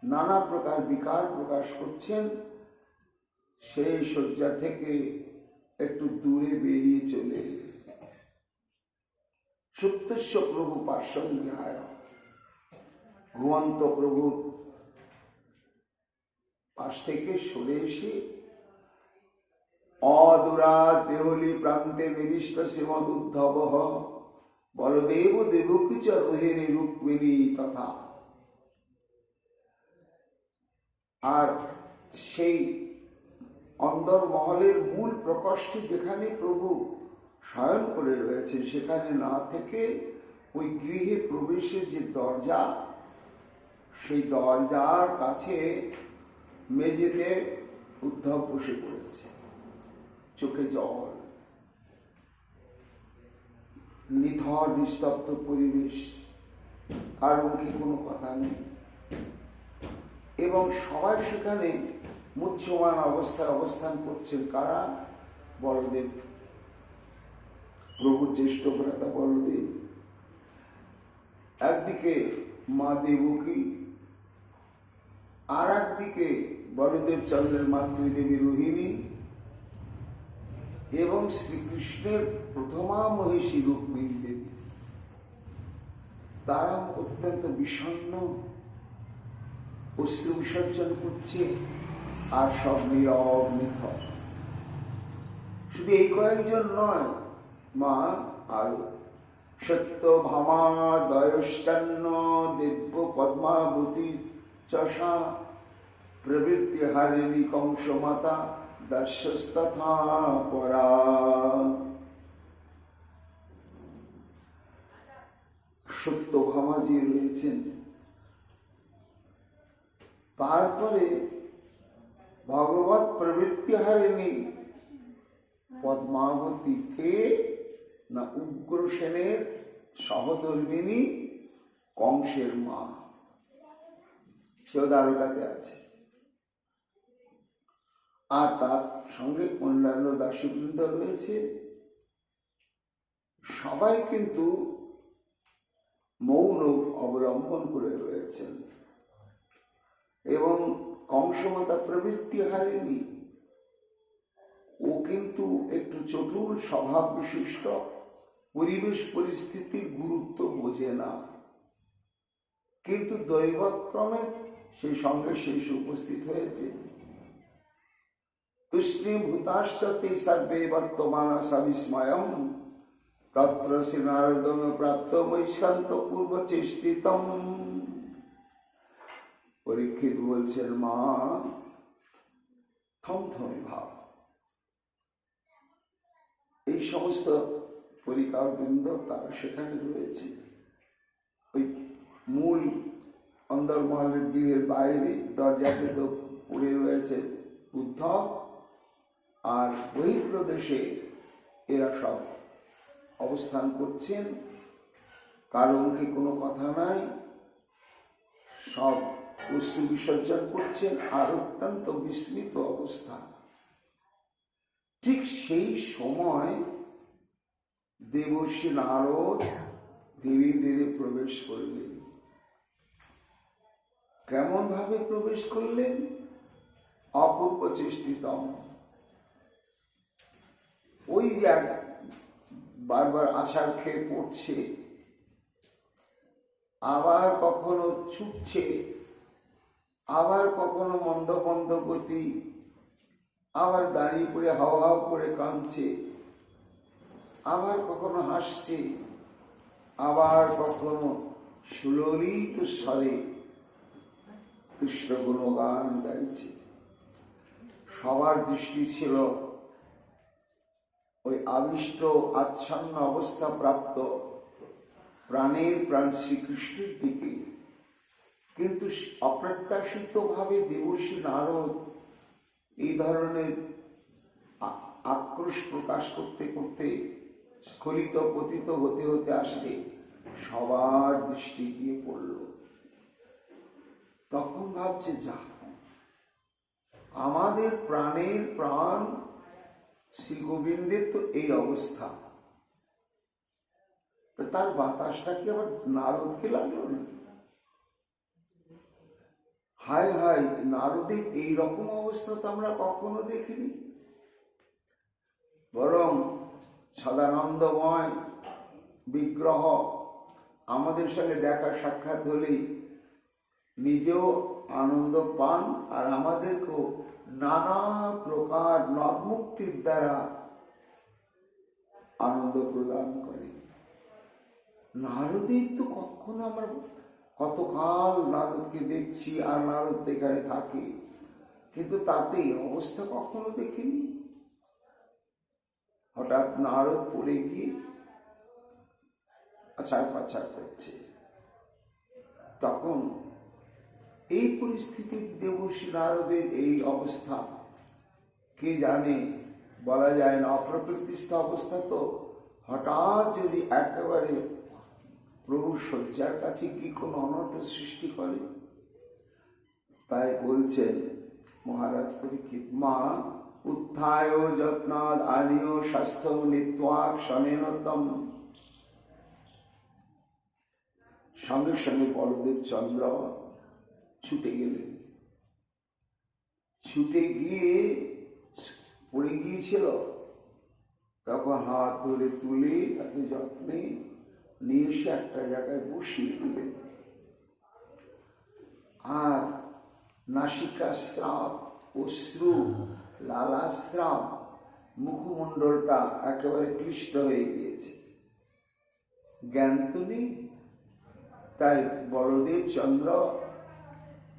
নানা প্রকার বিকার প্রকাশ করছেন, সেই শয্যা থেকে একটু দূরে বেরিয়ে চলে সুপ্তস্য প্রভু পার্শ্বং বিহায়, ঘুমন্ত প্রভুর পাশ থেকে সরে এসে অদূরা দেহলি প্রান্তে নিবিষ্ট শ্রীমদ উদ্ধব বলদেব দেবকী চ রোহিণী রুক্মিণী তথা। আর সেই অন্দরমহলের মূল প্রকোষ্ঠে যেখানে প্রভু শয়ন করে রয়েছে, সেখানে না থেকে ওই গৃহে প্রবেশের যে দরজা, সেই দরজার কাছে মেঝেতে উদ্ধব বসে পড়েছে, চোখে জল, নিথর নিস্তব্ধ পরিবেশ, কার মুখে কোনো কথা নেই, এবং সবাই সেখানে মুহ্যমান অবস্থায় অবস্থান করছেন। কারা? বলদেব, প্রভুর জ্যেষ্ঠ ভ্রাতা বলদেব, একদিকে মা দেবকী, আর একদিকে বলদেব চন্দ্রের মাতৃদেবী রোহিণী, এবং শ্রীকৃষ্ণের প্রথমা মহিষী রুক্মিণী দেবী। তারা অত্যন্ত বিষণ্ণ, অশ্রু বিসর্জন করছে, আর সব নীরব নিথর। শুধু এই কয়েকজন নয় মা, আরো সত্য ভামা দয়শ্চান্ন দিব্য পদ্মাবতী চষা প্রবৃত্তি হারিণী কংস মাতা দর্শস্তথা পরা। সত্যভামাজি রয়েছেন, তারপরে ভগবত প্রবৃত্তি হারিণী পদ্মাবতী কে না উগ্রসেনের সহধর্মিনী কংসের মা, সেও দ্বারকাতে আছে। আর তার সঙ্গে অন্যান্য দাসীবৃন্দ রয়েছে, সবাই কিন্তু মৌন অবলম্বন করে রয়েছেন। এবং কংসমাতা প্রবৃত্তি হারিণী, ও কিন্তু একটু চটুল স্বভাব বিশিষ্ট, পরিবেশ পরিস্থিতির গুরুত্ব বোঝে না, কিন্তু দৈবক্রমে সেই সঙ্গে শেষ উপস্থিত হয়েছে। তুষ্ণী ভূতাশ্চতে সর্বে বর্তমান সবিস্ময়ম তত্র শ্রী নারদম প্রাপ্ত বৈষ্কান্ত পূর্ব চেষ্টিতম। পরীক্ষিত বলছেন, মা থমথমে ভাব। এই সমস্ত পরিকার বৃন্দ তারা সেখানে রয়েছে। ওই মূল অন্দরমহলের গৃহের বাইরে দরজাতে তো পড়ে রয়েছে উদ্ধব, আর বহিঃপ্রদেশে এরা সব অবস্থান করছেন। কারো মুখে কোনো কথা নাই, সব অশ্রু বিসর্জন করছেন, আর অত্যন্ত বিস্মিত অবস্থা। ঠিক সেই সময় দেবর্ষি নারদ ধীরে ধীরে প্রবেশ করলেন। কেমন ভাবে প্রবেশ করলেন? অপূর্ব চেষ্টিতম। ওই যে বারবার আছাড় খেয়ে পড়ছে, আবার কখনো ছুটছে, আবার কখনো মন্দ মন্দ গতি, আবার দাঁড়িয়ে পড়ে হাও হাও করে কাঁদছে, আবার কখনো হাসছে, আবার কখনো সুললিত স্বরে কৃষ্ণ গুণগান গাইছে। সবার দৃষ্টি ছিল ওই আবিষ্ট আচ্ছন্ন অবস্থা প্রাপ্ত প্রাণের প্রাণ শ্রীকৃষ্ণের দিকে। কিন্তু অপ্রত্যাশিত ভাবে দেবর্ষি নারদ এই ধরনের আক্রোশ প্রকাশ করতে করতে স্খলিত পতিত হতে হতে আসছে, সবার দৃষ্টি গিয়ে পড়ল। তখন ভাবছে, যা আমাদের প্রাণের প্রাণ শ্রী গোবিন্দের তো এই অবস্থা, তার বাতাসটা কি আবার নারদকে লাগলো না? হায় হায়, নারদের এইরকম অবস্থা তো আমরা কখনো দেখিনি। বরং সদানন্দময় বিগ্রহ আমাদের সঙ্গে দেখা সাক্ষাৎ হলেই নিজেও আনন্দ পান, আর আমাদেরকেও নানা প্রকার নবমুক্তির দ্বারা আনন্দ প্রদান করে। নারদের তো কখনো আমরা কতকাল নারদকে দেখছি, আর নারদ এখানে থাকে, কিন্তু তাতে এই অবস্থা কখনো দেখিনি। হঠাৎ নারদ পড়ে গিয়ে আছাড় পাছাড় করছে। তখন এই পরিস্থিতির দেবর্ষি নারদের এই অবস্থা কে জানে, বলা যায় না। অপ্রকৃতিস্থ অবস্থা তো, হঠাৎ যদি একেবারে প্রভু শয্যার কাছে কি কোনো অনর্থ সৃষ্টি করে। তাই বলছেন মহারাজ পরীক্ষিত, মা উত্থায় যত্নাদ আনিয় স্বাস্থ্য নিত্বাক সনেনতম। সঙ্গে সঙ্গে বলদেব চন্দ্র ছুটে গেলেন। ছুটে গিয়ে পড়ে গিয়েছিল, তখন হাত ধরে তুলে তাকে যত্নে নিয়ে এসে একটা জায়গায় বসিয়ে দিলেন। আর নাসিকাস্রাব, অশ্রু, লালাস্রাব, মুখমণ্ডলটা একেবারে ক্লিষ্ট হয়ে গিয়েছে, জ্ঞান তো নেই। তাই বলদেব চন্দ্র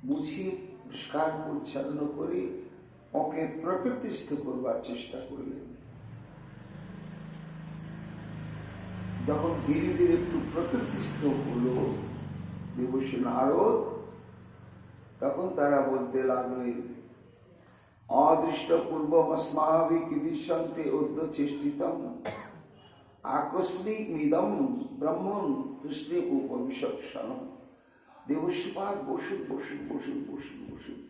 মুছিয়ে পরিষ্কার পরিচ্ছন্ন করে ওকে প্রকৃতিস্থ করবার চেষ্টা করলেন। যখন ধীরে ধীরে একটু প্রকৃতিস্থ হলো দেবর্ষি নারদ, তখন তারা বলতে লাগলেন, অদৃষ্ট পূর্বমস্মাভি কিদিশন্তে অদ্য চেষ্টিতম আকস্মিক মিদম ব্রহ্মণ তুষ্ণে উপবিশক্ষণ। দেবর্ষিপাদ বসুন বসুন বসুন বসুন বসুন।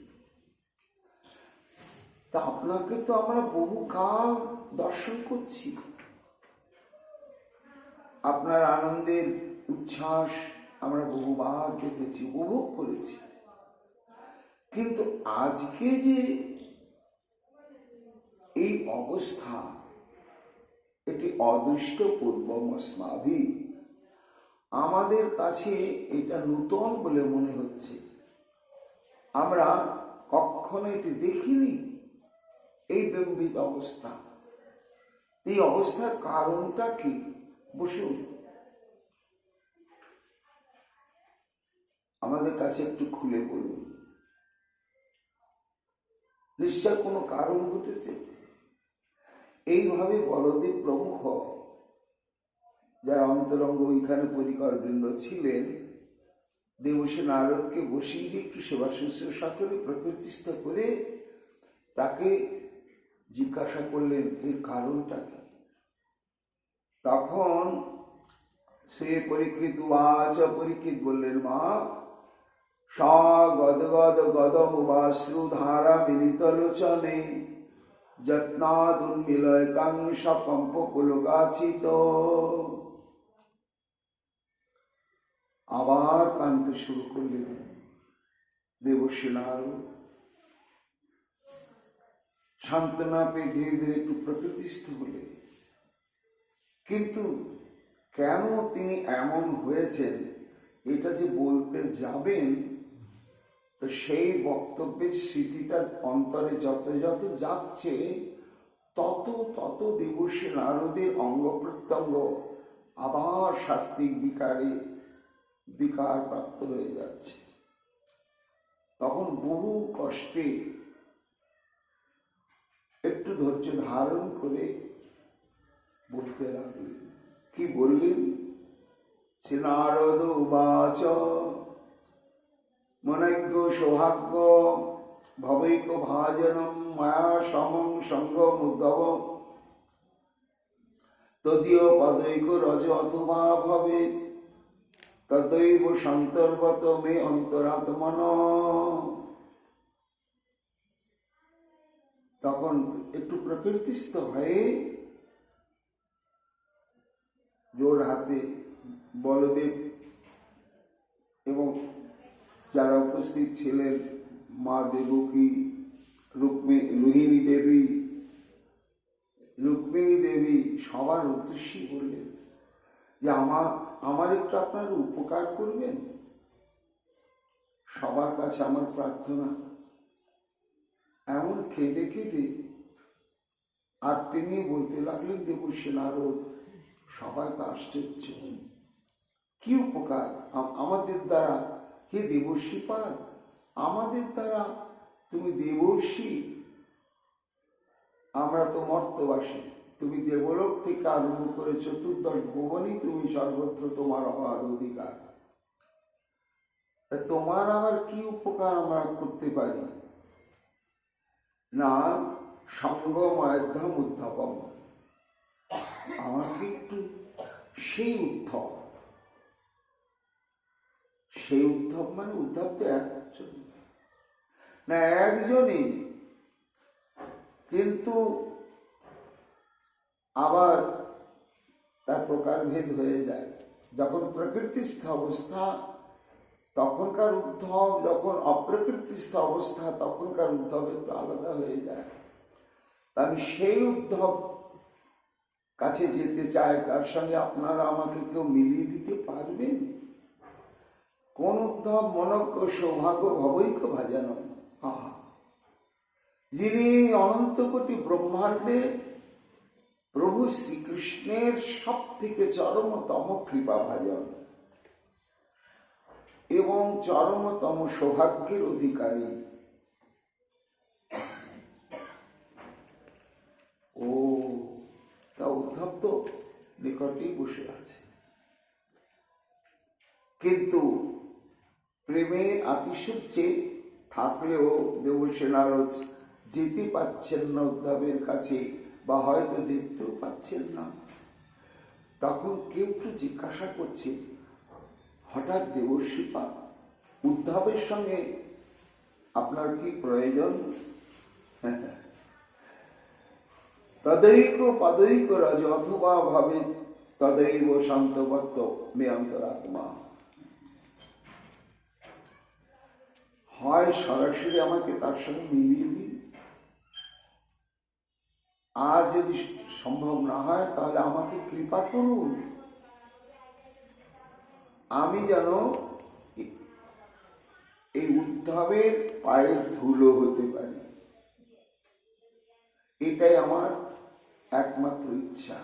তা আপনাকে তো আমরা বহু কাল দর্শন করছি, আপনার আনন্দের উচ্ছ্বাস আমরা বহুবার দেখেছি, উপভোগ করেছি, কিন্তু আজকে যে এই অবস্থা, এটি অদৃষ্ট পূর্বমস্মাভি, আমাদের কাছে এটা নূতন বলে মনে হচ্ছে। আমরা কখনো এটি দেখিনি, এই বিম্বিত অবস্থা। এই অবস্থার কারণটা কি? বসুন, আমাদের কাছে একটু খুলে বলুন। নিশ্চয় কোনো কারণ ঘটেছে। এইভাবে বলদেব প্রমুখ যারা অন্তরঙ্গ ওইখানে পরিকর বৃন্দ ছিলেন, দেবর্ষি নারদকে বসিয়ে দিয়ে একটু সেবা শুশ্রূষা করে প্রকৃতিস্থ করে তাকে জিজ্ঞাসা করলেন এর কারণটা কি। তখন সে পরীক্ষিত উবাচ, পরীক্ষিত বললেন, মা স গদগদ গদমুবাশ্রুধারা মিলিত লোচনে যত্নাদুন্মিলয়তাং সকম্প পুলকাচিত। আবার কাঁদতে শুরু করলেন দেবর্ষি নারদ। সান্ত্বনা পেয়ে ধীরে ধীরে একটু প্রকৃতিস্থ হলেন, কিন্তু কেন তিনি এমন হয়েছেন এটা যে বলতে যাবেন, তো সেই বক্তব্যের স্মৃতিটা অন্তরে যত যত যাচ্ছে তত তত দেবর্ষি নারদের অঙ্গ প্রত্যঙ্গ আবার সাত্ত্বিক বিকার প্রাপ্ত হয়ে যাচ্ছে। তখন বহু কষ্টে একটু ধৈর্য ধারণ করে বলতে লাগলেন। কি বললেন? শ্রী নারদ উবাচ, মনৈক্য সৌভাগ্য ভবৈক ভাজনম মায়া সমং সঙ্গম উদ্ধব তদীয় পদৈক রজ অথবা ভবে তদৈব সন্তর্গত মে অন্তরাত্মন। তখন একটু প্রকৃতিস্থ হয়ে জোর হাতে বলদেব এবং যারা উপস্থিত ছিলেন, মা দেবকী, রোহিণী দেবী সবার উদ্দেশ্যে বললেন যে আমার একটু আপনার উপকার করবেন, সবার কাছে আমার প্রার্থনা। এমন কেঁদে কেঁদে আর তিনি বলতে লাগলেন, দেবর্ষি নারদ, সবাই তো আশ্চর্য, কি উপকার আমাদের দ্বারা? হে দেবর্ষিপাদ, আমাদের দ্বারা তুমি দেবর্ষি, আমরা তো মর্তবাসী, তুমি দেবলোক থেকে আরম্ভ করে চতুর্দশ ভুবনই তুমি সর্বত্র তোমার অবাধ অধিকার। তোমার আবার কি উপকার আমরা করতে পারি? না সঙ্গময়ধ্যম উদ্ধবম, আমাকে একটু সেই উদ্ধব মানে উদ্ধব তো একজন না, একজনই, কিন্তু আবার তার প্রকারভেদ হয়ে যায়। যখন প্রকৃতিস্থ অবস্থা তখনকার উদ্ধব, যখন অপ্রকৃতিস্থ অবস্থা তখনকার উদ্ধব একটু আলাদা হয়ে যায়। আমি সেই উদ্ধব কাছে যেতে চাই, তার সঙ্গে আপনারা আমাকে কেউ মিলিয়ে দিতে পারবেন? কোন উদ্ধব? মনজ্ঞ সৌভাগ্য ভবৈক ভাজানম, আহা, যিনি অনন্ত কোটি ব্রহ্মাণ্ডে প্রভু শ্রীকৃষ্ণের সব থেকে চরমতম কৃপা ভাজন এবং চরমতম সৌভাগ্যের অধিকারী। ও তা উদ্ধব তো নিকট নিকটেই বসে আছে, কিন্তু প্রেমের আতিশয্যে থাকলেও দেবর্ষি নারদ যেতে পাচ্ছেন না উদ্ধবের কাছে, বা হয়তো দেখতেও পাচ্ছেন না। তখন কেউ একটু জিজ্ঞাসা করছে, হঠাৎ দেবর্ষি উদ্ধবের সঙ্গে আপনার কি প্রয়োজন? তदैক পदैক রাজ অথবা ভাবে তदैব শান্তবত্ত মে অন্তরাত্মা। হয় সরাসরি আমাকে তার সঙ্গে মিলিয়ে দিন, আর যদি সম্ভব না হয় তাহলে আমাকে কৃপা করুন, আমি যেন এই উদ্ধবের পায়ের ধুলো হতে পারি। এটাই আমার একমাত্র ইচ্ছা।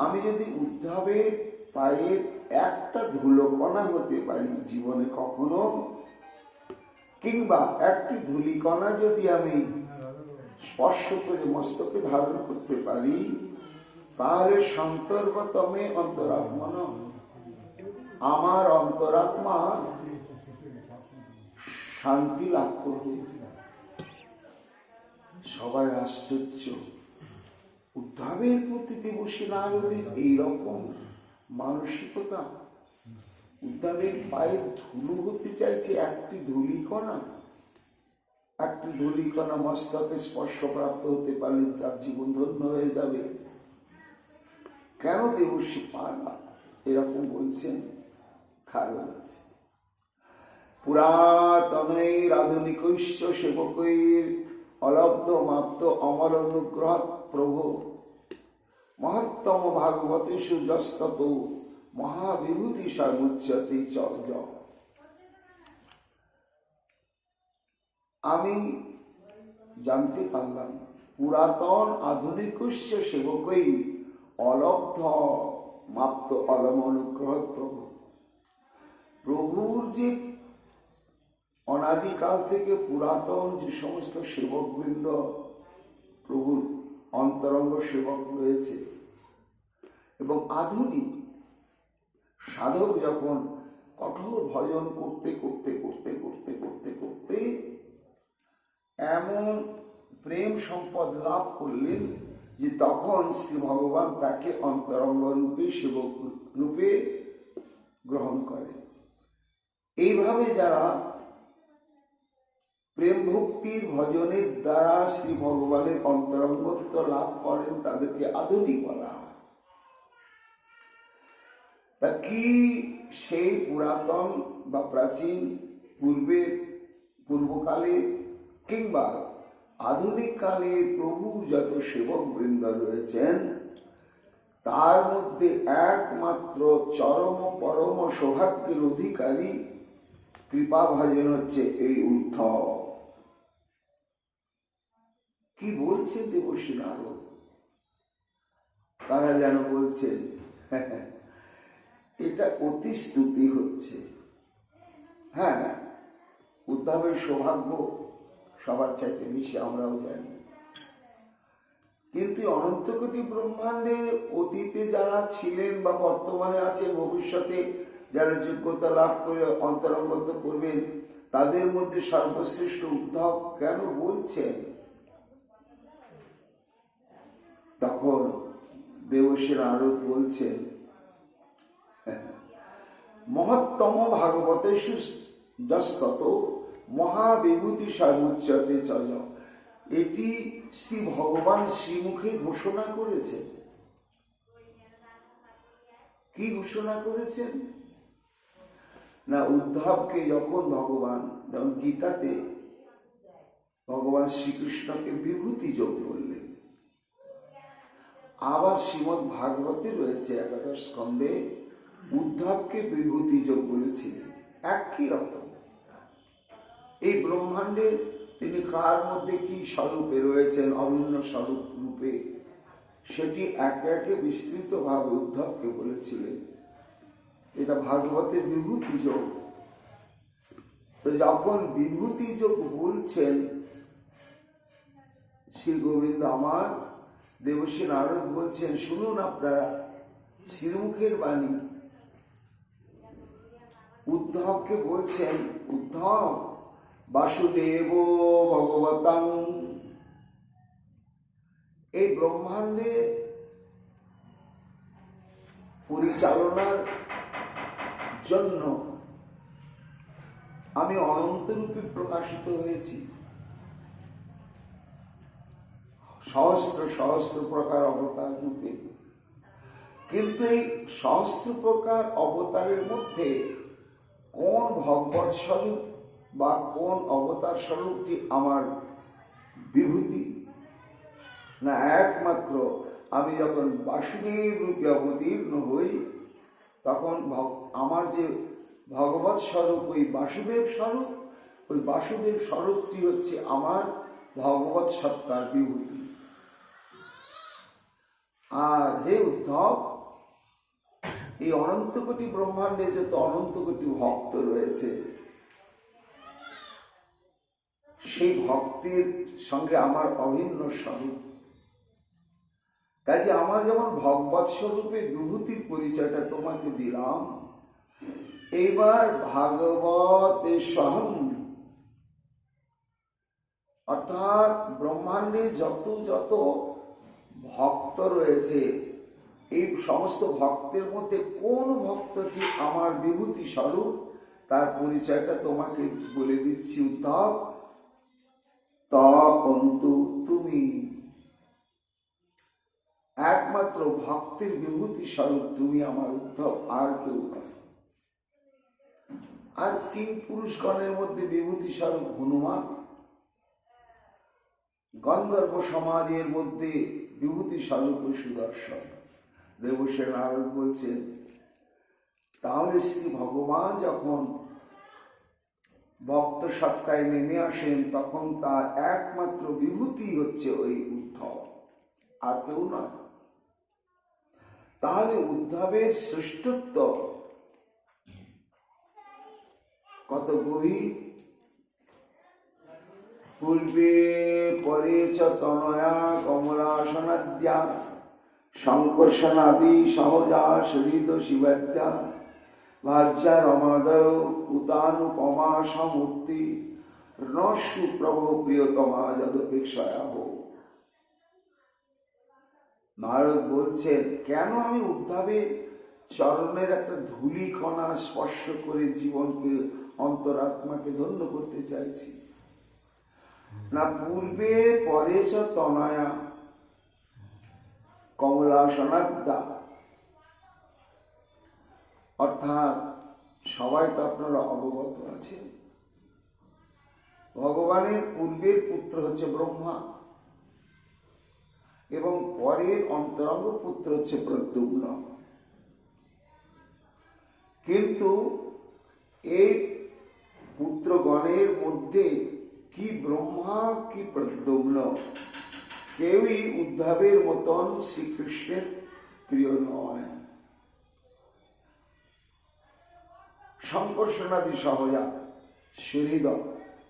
আমি যদি উদ্ধবের পায়ের একটা ধুলো কণা হতে পারি জীবনে কখনো, কিংবা একটি ধূলিকণা যদি আমি স্পর্শ করে মস্তকে ধারণ করতে পারি, তাহলে সন্তর্গতমে অন্তরাত্মন, আমার অন্তরাত্মা শান্তি লাভ করবে। সবাই আশ্চর্য, উদ্ধবের প্রতি দেবর্ষি নারদের এইরকম মানসিকতা। উদ্ধবের পায়ে ধুলো হতে চাইছে একটি ধূলিকণা, একটি ধূলিকণা মস্তকে স্পর্শপ্রাপ্ত হতে পারলে তার জীবন ধন্য হয়ে যাবে। কেন দেবর্ষি পালা এরকম বলছেন? কারণ আছে। পুরাতনৈর আধুনিকৈশ্চ সেবকৈর অলব্ধ মাপ্ত অমল অনুগ্রহ প্রভু মহত্তম ভাগবতেষু যস্তত মহাবিভূতি সর্বোচ্চতে চ। আমি জানতে পারলাম পুরাতন আধুনিকৈশ্চ সেবকই অলব্ধ মাপ্ত অলম অনুগ্রহ প্রভু। প্রভুর যে অনাদিকাল থেকে পুরাতন যে সমস্ত সেবকবৃন্দ, প্রভুর অন্তরঙ্গ সেবক রয়েছে, এবং আধুনিক সাধক যখন কঠোর ভজন করতে করতে করতে করতে করতে করতে এমন প্রেম সম্পদ লাভ করলেন যে তখন শ্রী ভগবান তাকে অন্তরঙ্গ রূপে সেবক রূপে গ্রহণ করে। এইভাবে যারা প্রেম ভক্তির ভজনের দ্বারা শ্রী ভগবানের অন্তরঙ্গত্ব লাভ করেন তাদেরকে আধুনিক বলা হয়। তা কি সেই পুরাতন বা প্রাচীন পূর্বকালে কিংবা আধুনিক কালে প্রভু যত সেবক বৃন্দ রয়েছেন, তার মধ্যে একমাত্র চরম পরম সৌভাগ্যের অধিকারী কৃপা ভাজন হচ্ছে এই উদ্ধব। কি বলছেন দেবর্ষি নারদ? তারা যেন বলছেন এটা অতি স্তুতি হচ্ছে। হ্যাঁ, উদ্ধবের সৌভাগ্য সবার চাইতে বেশি আমরাও জানি, কিন্তু অনন্ত কোটি ব্রহ্মাণ্ডে অতীতে যারা ছিলেন বা বর্তমানে আছে, ভবিষ্যতে যারা যোগ্যতা লাভ করে অন্তরঙ্গত করবেন, তাদের মধ্যে সর্বশ্রেষ্ঠ উদ্ধব কেন বলছেন? তখন দেবর্ষি নারদ বলছেন, মহত্তম ভাগবতেষু যস্তত মহাবিভূতি সর্বোচ্চতে চ। এটি শ্রী ভগবান শ্রীমুখে ঘোষণা করেছেন। কি ঘোষণা করেছেন? না, উদ্ধবকে যখন ভগবান, যেমন গীতাতে ভগবান শ্রীকৃষ্ণকে বিভূতি যোগ বললেন, আবার শ্রীমদ্ ভাগবতে রয়েছে একাদশ স্কন্ধে উদ্ধবকে বিভূতি যোগ বলেছিলেন। একই রকম এই ব্রহ্মাণ্ডে তিনি কার মধ্যে কি স্বরূপে রয়েছেন, অভিন্ন স্বরূপ রূপে, সেটি একে একে বিস্তৃত ভাবে উদ্ধবকে বলেছিলেন। এটা ভাগবতের বিভূতি যোগ। তো যখন বিভূতি যোগ বলছেন শ্রী গোবিন্দ আমার, দেবর্ষি নারদ বলছেন, শুনুন আপনারা, শ্রীমুখের বাণী উদ্ধবকে বলছেন, উদ্ধব বাসুদেব ভগবতং, এই ব্রহ্মাণ্ডে পরিচালনার জন্য আমি অনন্ত রূপে প্রকাশিত হয়েছি। সহস্র সহস্র প্রকার অবতার রূপে। কিন্তু এই সহস্র প্রকার অবতারের মধ্যে কোন ভগবৎ স্বরূপ বা কোন অবতার স্বরূপটি আমার বিভূতি? না, একমাত্র আমি যখন বাসুদেব রূপে অবতীর্ণ হই, তখন আমার যে ভগবৎ স্বরূপ, ওই বাসুদেব স্বরূপ, ওই বাসুদেব স্বরূপটি হচ্ছে আমার ভগবৎ সত্তার বিভূতি। আর হে উদ্ধব, এই অনন্ত কোটি ব্রহ্মাণ্ডে যত অনন্ত কোটি ভক্ত রয়েছে, সেই ভক্তির সঙ্গে আমার অভিন্ন স্বরূপ। কাজে আমার যেমন ভগবৎ স্বরূপে বিভূতির পরিচয়টা তোমাকে দিলাম, এইবার ভাগবতে স্বহং, অর্থাৎ ব্রহ্মাণ্ডে যত যত ভক্ত রয়েছে, এই সমস্ত ভক্তের মধ্যে কোন ভক্তটি আমার বিভূতি স্বরূপ, তার পরিচয়টা তোমাকে বলে দিচ্ছি উদ্ধব। তন্তু তুমি, একমাত্র ভক্তের বিভূতি স্বরূপ তুমি আমার উদ্ধব, আর কেউ নয়। আর কিং পুরুষগণের মধ্যে বিভূতি স্বরূপ হনুমান, গন্ধর্ব সমাজের মধ্যে বিভূতি স্বরূপ সুদর্শন। দেবশ্রী নারদ বলছেন, তাহলে শ্রী ভগবান যখন ভক্ত সত্তায় নেমে আসেন, তখন তার একমাত্র বিভূতি হচ্ছে ওই উদ্ধব, আর কেউ নয়। তাহলে উদ্ধবের শ্রেষ্ঠত্ব কত গভীর! পূর্বে পরে চ তনয়া কমলাসনাদ্যা সংকর্ষণাদি সহজা হৃদ শিবাদ্যা ভাজ্যা রমাদয় উতানুপমা সমূর্তি নশু প্রভু প্রিয়তমা যদপেক্ষায়া হো। নারদ বলছেন, কেন আমি উদ্ধবের চরণের একটা ধূলিকণা স্পর্শ করে জীবনকে, অন্তরাত্মাকে ধন্য করতে চাইছি না? পূর্বে পরে চ তনয়া কমলাসনাদ্যা, অর্থাৎ সবাই তো আপনারা অবগত আছেন, ভগবানের পূর্বের পুত্র হচ্ছে ব্রহ্মা এবং পরের অন্তরঙ্গ পুত্র হচ্ছে প্রদ্যুম্ন। কিন্তু এই পুত্রগণের মধ্যে কি ব্রহ্মা কি প্রদ্যুম্ন, কেউই উদ্ধবের মতন শ্রীকৃষ্ণের প্রিয় নয়। সংকর্ষণাদি সহজা সুহৃদ,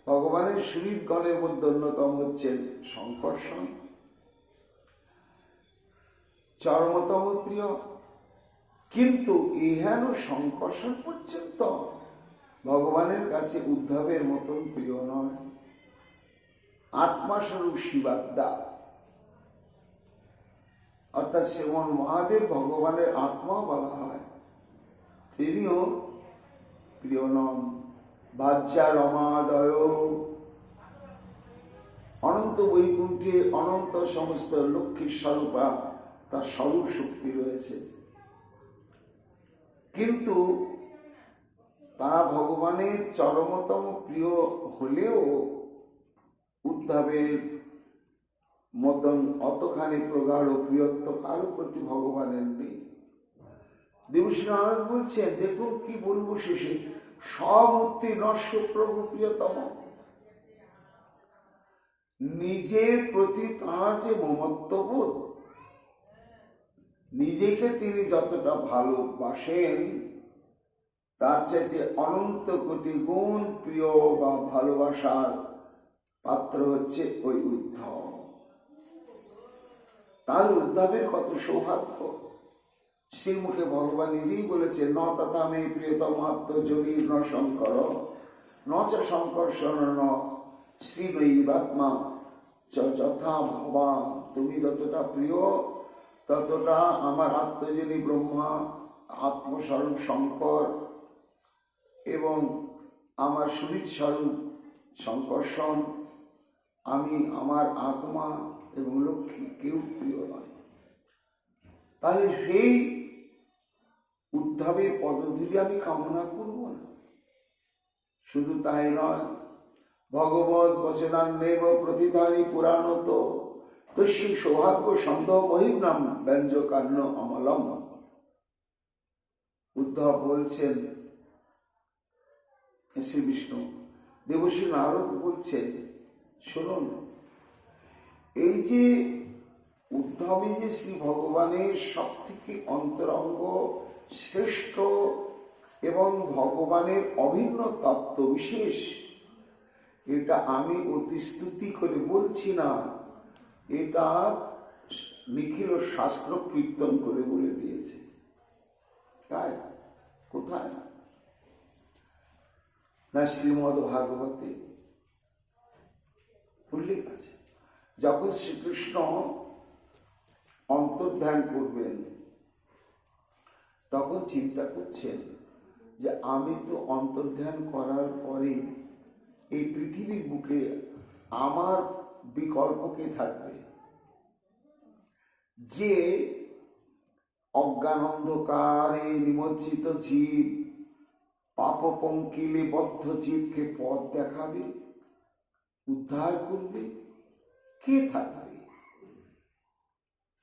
ভগবানের সুহৃদগণের মধ্যে অন্যতম হচ্ছেন সংকর্ষণ, চরমতম প্রিয়। কিন্তু ইহান সংকর্ষণ পর্যন্ত ভগবানের কাছে উদ্ধবের মতন প্রিয় নয়। আত্মাস্বরূপ শিবাদ্যা, অর্থাৎ শ্রীমন মহাদেব ভগবানের আত্মা বলা হয়, তিনিও প্রিয় নন। ভাজ্যা রমাদয়, অনন্ত বৈকুণ্ঠে অনন্ত সমস্ত লক্ষ্মীর স্বরূপা, তার স্বরূপ শক্তি রয়েছে, কিন্তু তারা ভগবানের চরমতম প্রিয় হলেও উদ্ধবের মতন অতখানি প্রগাঢ় প্রিয়ত্ব কারো প্রতি ভগবানের নেই। দেবশ্রী নারদ বলছেন, দেখুন কি বলবো শেষে, স্বমূর্তি নস্য প্রভু প্রিয়তম। নিজের প্রতি তাঁর যে মমত্ববোধ, নিজেকে তিনি যতটা ভালোবাসেন, তার চাইতে অনন্ত কোটি গুণ প্রিয় বা ভালোবাসার পাত্র হচ্ছে ওই উদ্ধব। তার উদ্ধবের কত সৌভাগ্য! শ্রীমুখে ভগবান নিজেই বলেছেন, ন তথা মে প্রিয়তম আত্মযোগীর ন শঙ্কর ন চ শঙ্কর্ষণ ন শ্রীনৈবাত্মা চ যথা ভবান। তুমি যতটা প্রিয় ততটা আমার আত্মজনী ব্রহ্মা, আত্মস্বরূপ শঙ্কর এবং আমার সুহৃদ স্বরূপ শঙ্কর্ষণ, আমি আমার আত্মা এবং লক্ষ্মী কেউ প্রিয় নয়। তাহলে সেই উদ্ধবের পদধূলি আমি কামনা করব না। শুধু তাই নয়, ভগবত বচনান্নেব প্রতিধানী পুরাণত তস্য সৌভাগ্য সন্দেহ মহিম্নাম ব্যঞ্জকান্ন অমলম। উদ্ধব বলছেন, শ্রী বিষ্ণু দেবশ্রী নারদ বলছেন, শুনুন, এই যে উদ্ধবী যে শ্রী ভগবানের সব থেকে অন্তরঙ্গ শ্রেষ্ঠ এবং ভগবানের অভিন্ন তত্ত্ব বিশেষ, এটা আমি অতিস্তুতি করে বলছি না, এটা নিখিল শাস্ত্র কীর্তন করে বলে দিয়েছে। তাই কোথায় না শ্রীমদ্ ভাগবতে উল্লেখ আছে। যখন শ্রীকৃষ্ণ অন্তর্ধান করবেন তখন চিন্তা করছেন যে আমি তো অন্তর্ধান করার পরে এই পৃথিবীর বুকে আমার বিকল্প কে থাকবে? যে অজ্ঞান অন্ধকারে নিমজ্জিত জীব, পাপ পঙ্কিলে বদ্ধ জীবকে পথ দেখাবে, উদ্ধার করবে, কে থাকবে?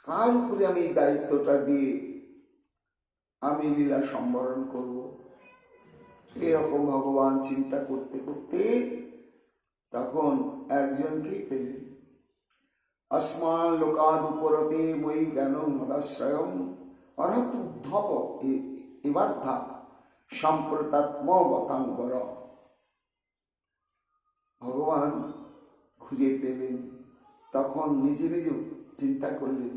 কার উপরে আমি এই দায়িত্বটা দিয়ে আমি লীলা সম্বরণ করব? এরকম ভগবান চিন্তা করতে করতে তখন একজনকেই পেলেন। अस्मान् लोकाद् उपरते मयि ज्ञानं मदाश्रयम् অর্থাৎ উদ্ধব এবার্ধা সম্প্রতাত্মবতাং বর। ভগবান খুঁজে পেলেন, তখন নিজে নিজে চিন্তা করলেন,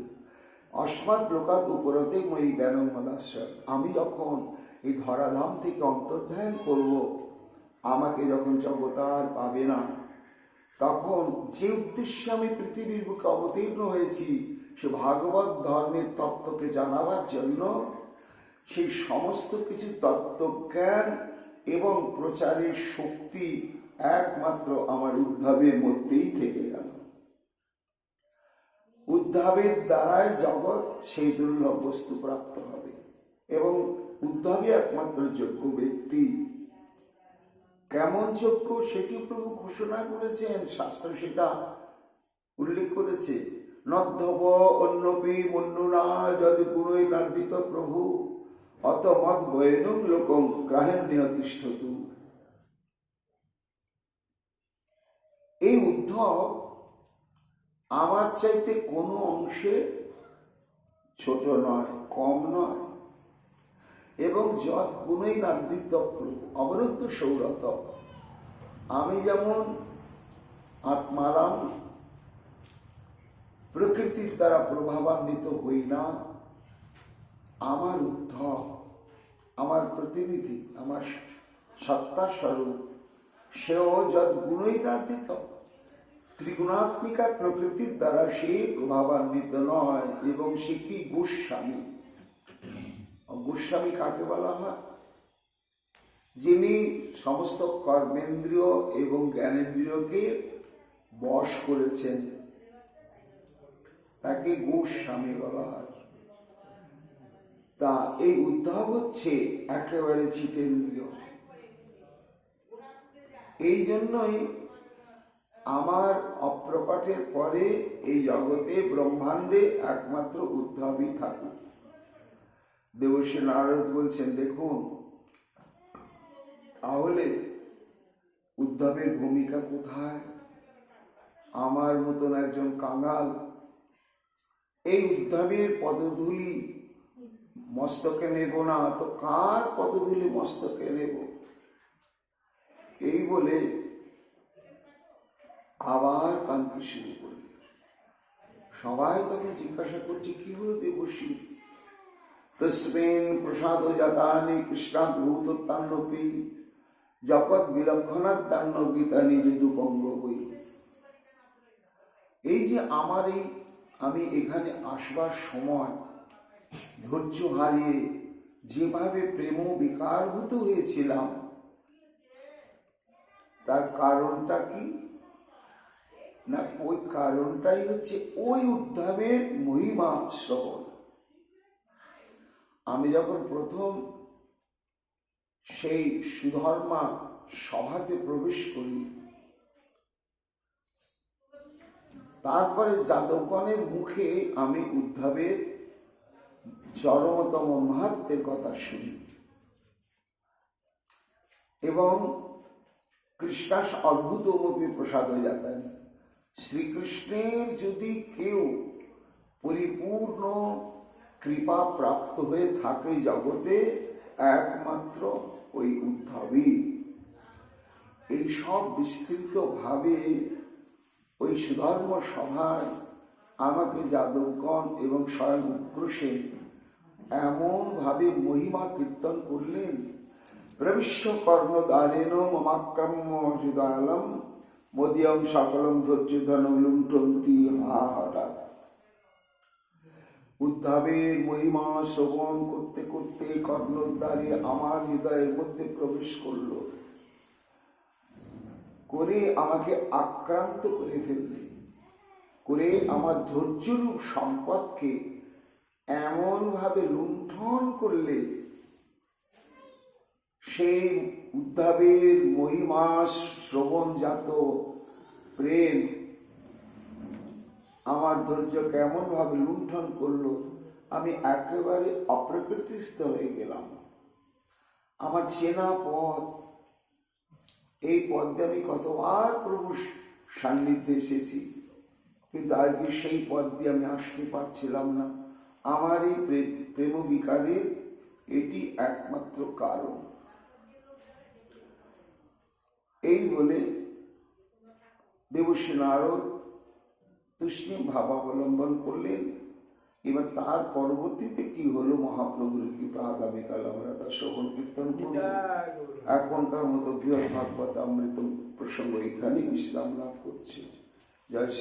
অস্মাৎ লোকাৎ উপরতে ময়ি জ্ঞানং মদাশ্রয়ম। আমি যখন এই ধরাধাম থেকে অন্তর্ধান করব, আমাকে যখন জগতার পাবে না, তখন যে উদ্দেশ্যে আমি পৃথিবীর বুকে অবতীর্ণ হয়েছি সে ভাগবত ধর্মের তত্ত্বকে জানাবার জন্য, সেই সমস্ত কিছু তত্ত্বজ্ঞান এবং প্রচারের শক্তি একমাত্র আমার উদ্ধবের মধ্যেই থেকে গেল। উদ্ধবের দ্বারাই জগৎ সেই দুর্লভ বস্তু প্রাপ্ত হবে এবং উদ্ধবই একমাত্র যোগ্য ব্যক্তি। কেমন যোগ্য সেটি প্রভু ঘোষণা করেছেন, শাস্ত্র সেটা উল্লেখ করেছে। নদ্ধব অন্যপি মন্যুনা যদি গুণই নার্দিত প্রভু অত মত বৈনুং লোকং গ্রাহেণ্য তিষ্ঠতু। এই উদ্ধব আমার চাইতে কোনো অংশে ছোট নয়, কম নয়, এবং যৎ গুণই নার্দিত প্রভু অবরুদ্ধ সৌরত। আমি যেমন আত্মারাম প্রকৃতির দ্বারা প্রভাবান্বিত হই না, আমার উদ্ধব, আমার প্রতিনিধি, আমার সত্তা স্বরূপ, সেও যৎ গুণই নার্দিত ত্রিগুণাত্মিকা প্রকৃতির দ্বারা সে প্রভাবান্বিত নয়। এবং সে কি গোস্বামী। গোস্বামী কাকে বলা হয়? যিনি সমস্ত কর্মেন্দ্রিয় এবং জ্ঞানেন্দ্রিয়কে বশ করেছেন, তাকে গোস্বামী বলা হয়। তা এই উদ্ধব হচ্ছে একেবারে জিতেন্দ্রিয়। এই জন্যই আমার অপ্রকটের পরে এই জগতে ব্রহ্মাণ্ডে একমাত্র উদ্ধবই থাকুক। দেবশ্রী নারদ বলছেন, দেখুন, তাহলে উদ্ধবের ভূমিকা কোথায়? আমার মতন একজন কাঙাল এই উদ্ধবের পদধূলি মস্তকে নেব না, তো কার পদধূলি মস্তকে নেব? এই বলে আবার কাঁদতে শুরু করল। সবাই তাকে জিজ্ঞাসা করছে, কি হলো দেবশ্রী, তস্মিন প্রসাদ জাতানি কৃষ্ণাৎ ভূতোত্তান্নপি জগৎ বিলক্ষণাদ্যান্ন গীতা নিজে দুপঙ্গ বই। এই যে আমি এখানে আসবার সময় ধৈর্য হারিয়ে যেভাবে প্রেম বিকারভূত হয়েছিলাম, তার কারণটা কি না, ওই কারণটাই হচ্ছে ওই উদ্ধামের মহিমা শ্রবণ। আমি যখন প্রথম সেই সুধর্মা সভাতে প্রবেশ করি, তারপরে যাদবগণের মুখে আমি উদ্ধবের চরমতম মাহাত্ম্যের কথা শুনি এবং কৃষ্ণাস অদ্ভুতমপি প্রসাদ হয়ে যেতেন। শ্রীকৃষ্ণের যদি কেউ পরিপূর্ণ কৃপা প্রাপ্ত হয়ে থাকে জগতে, একমাত্র ওই উদ্ধবই। এই সব বিস্তৃত ভাবে ওই সুধর্ম সভায় আমাকে যাদবগণ এবং স্বয়ং উগ্রসেন এমন ভাবে মহিমা কীর্তন করলেন, প্রবিশ্য কর্ণদারেণ মমাক্রম্য হৃদয়ালম মদিয়ং সকলং ধৈর্য ধনং লুণ্ঠন্তি হঠাৎ। উদ্ধবের মহিমা শ্রবণ করতে করতে কর্ণদ্বারে আমার হৃদয়ের মধ্যে প্রবেশ করল, করে আমাকে আক্রান্ত করে ফেললে, করে আমার ধৈর্যরূপ সম্পদকে এমন ভাবে লুণ্ঠন করলে, সেই উদ্ধবের মহিমা শ্রবণজাত প্রেম আমার ধৈর্য কেমন ভাবে লুণ্ঠন করলো, আমি একেবারে অপ্রকৃতিস্থ হয়ে গেলাম। আমার চেনা পথ, এই পথ দিয়ে আমি কতবার প্রভু সান্নিধ্যে এসেছি, কিন্তু আজকে সেই পথ দিয়ে আমি আসতে পারছিলাম না। আমার এই প্রেম বিকারের এটি একমাত্র কারণ। এই বলে দেবর্ষি নারদ তুষ্ণী ভাবাবলম্বন করলেন। এবার তার পরবর্তীতে কি হলো, মহাপ্রভুর কৃপা আগামীকাল আমরা তার শ্রবণ কীর্তন করব। এখনকার মতো বৃহৎ ভাগবত অমৃত প্রসঙ্গ এখানে বিশ্রাম লাভ করছে। জয়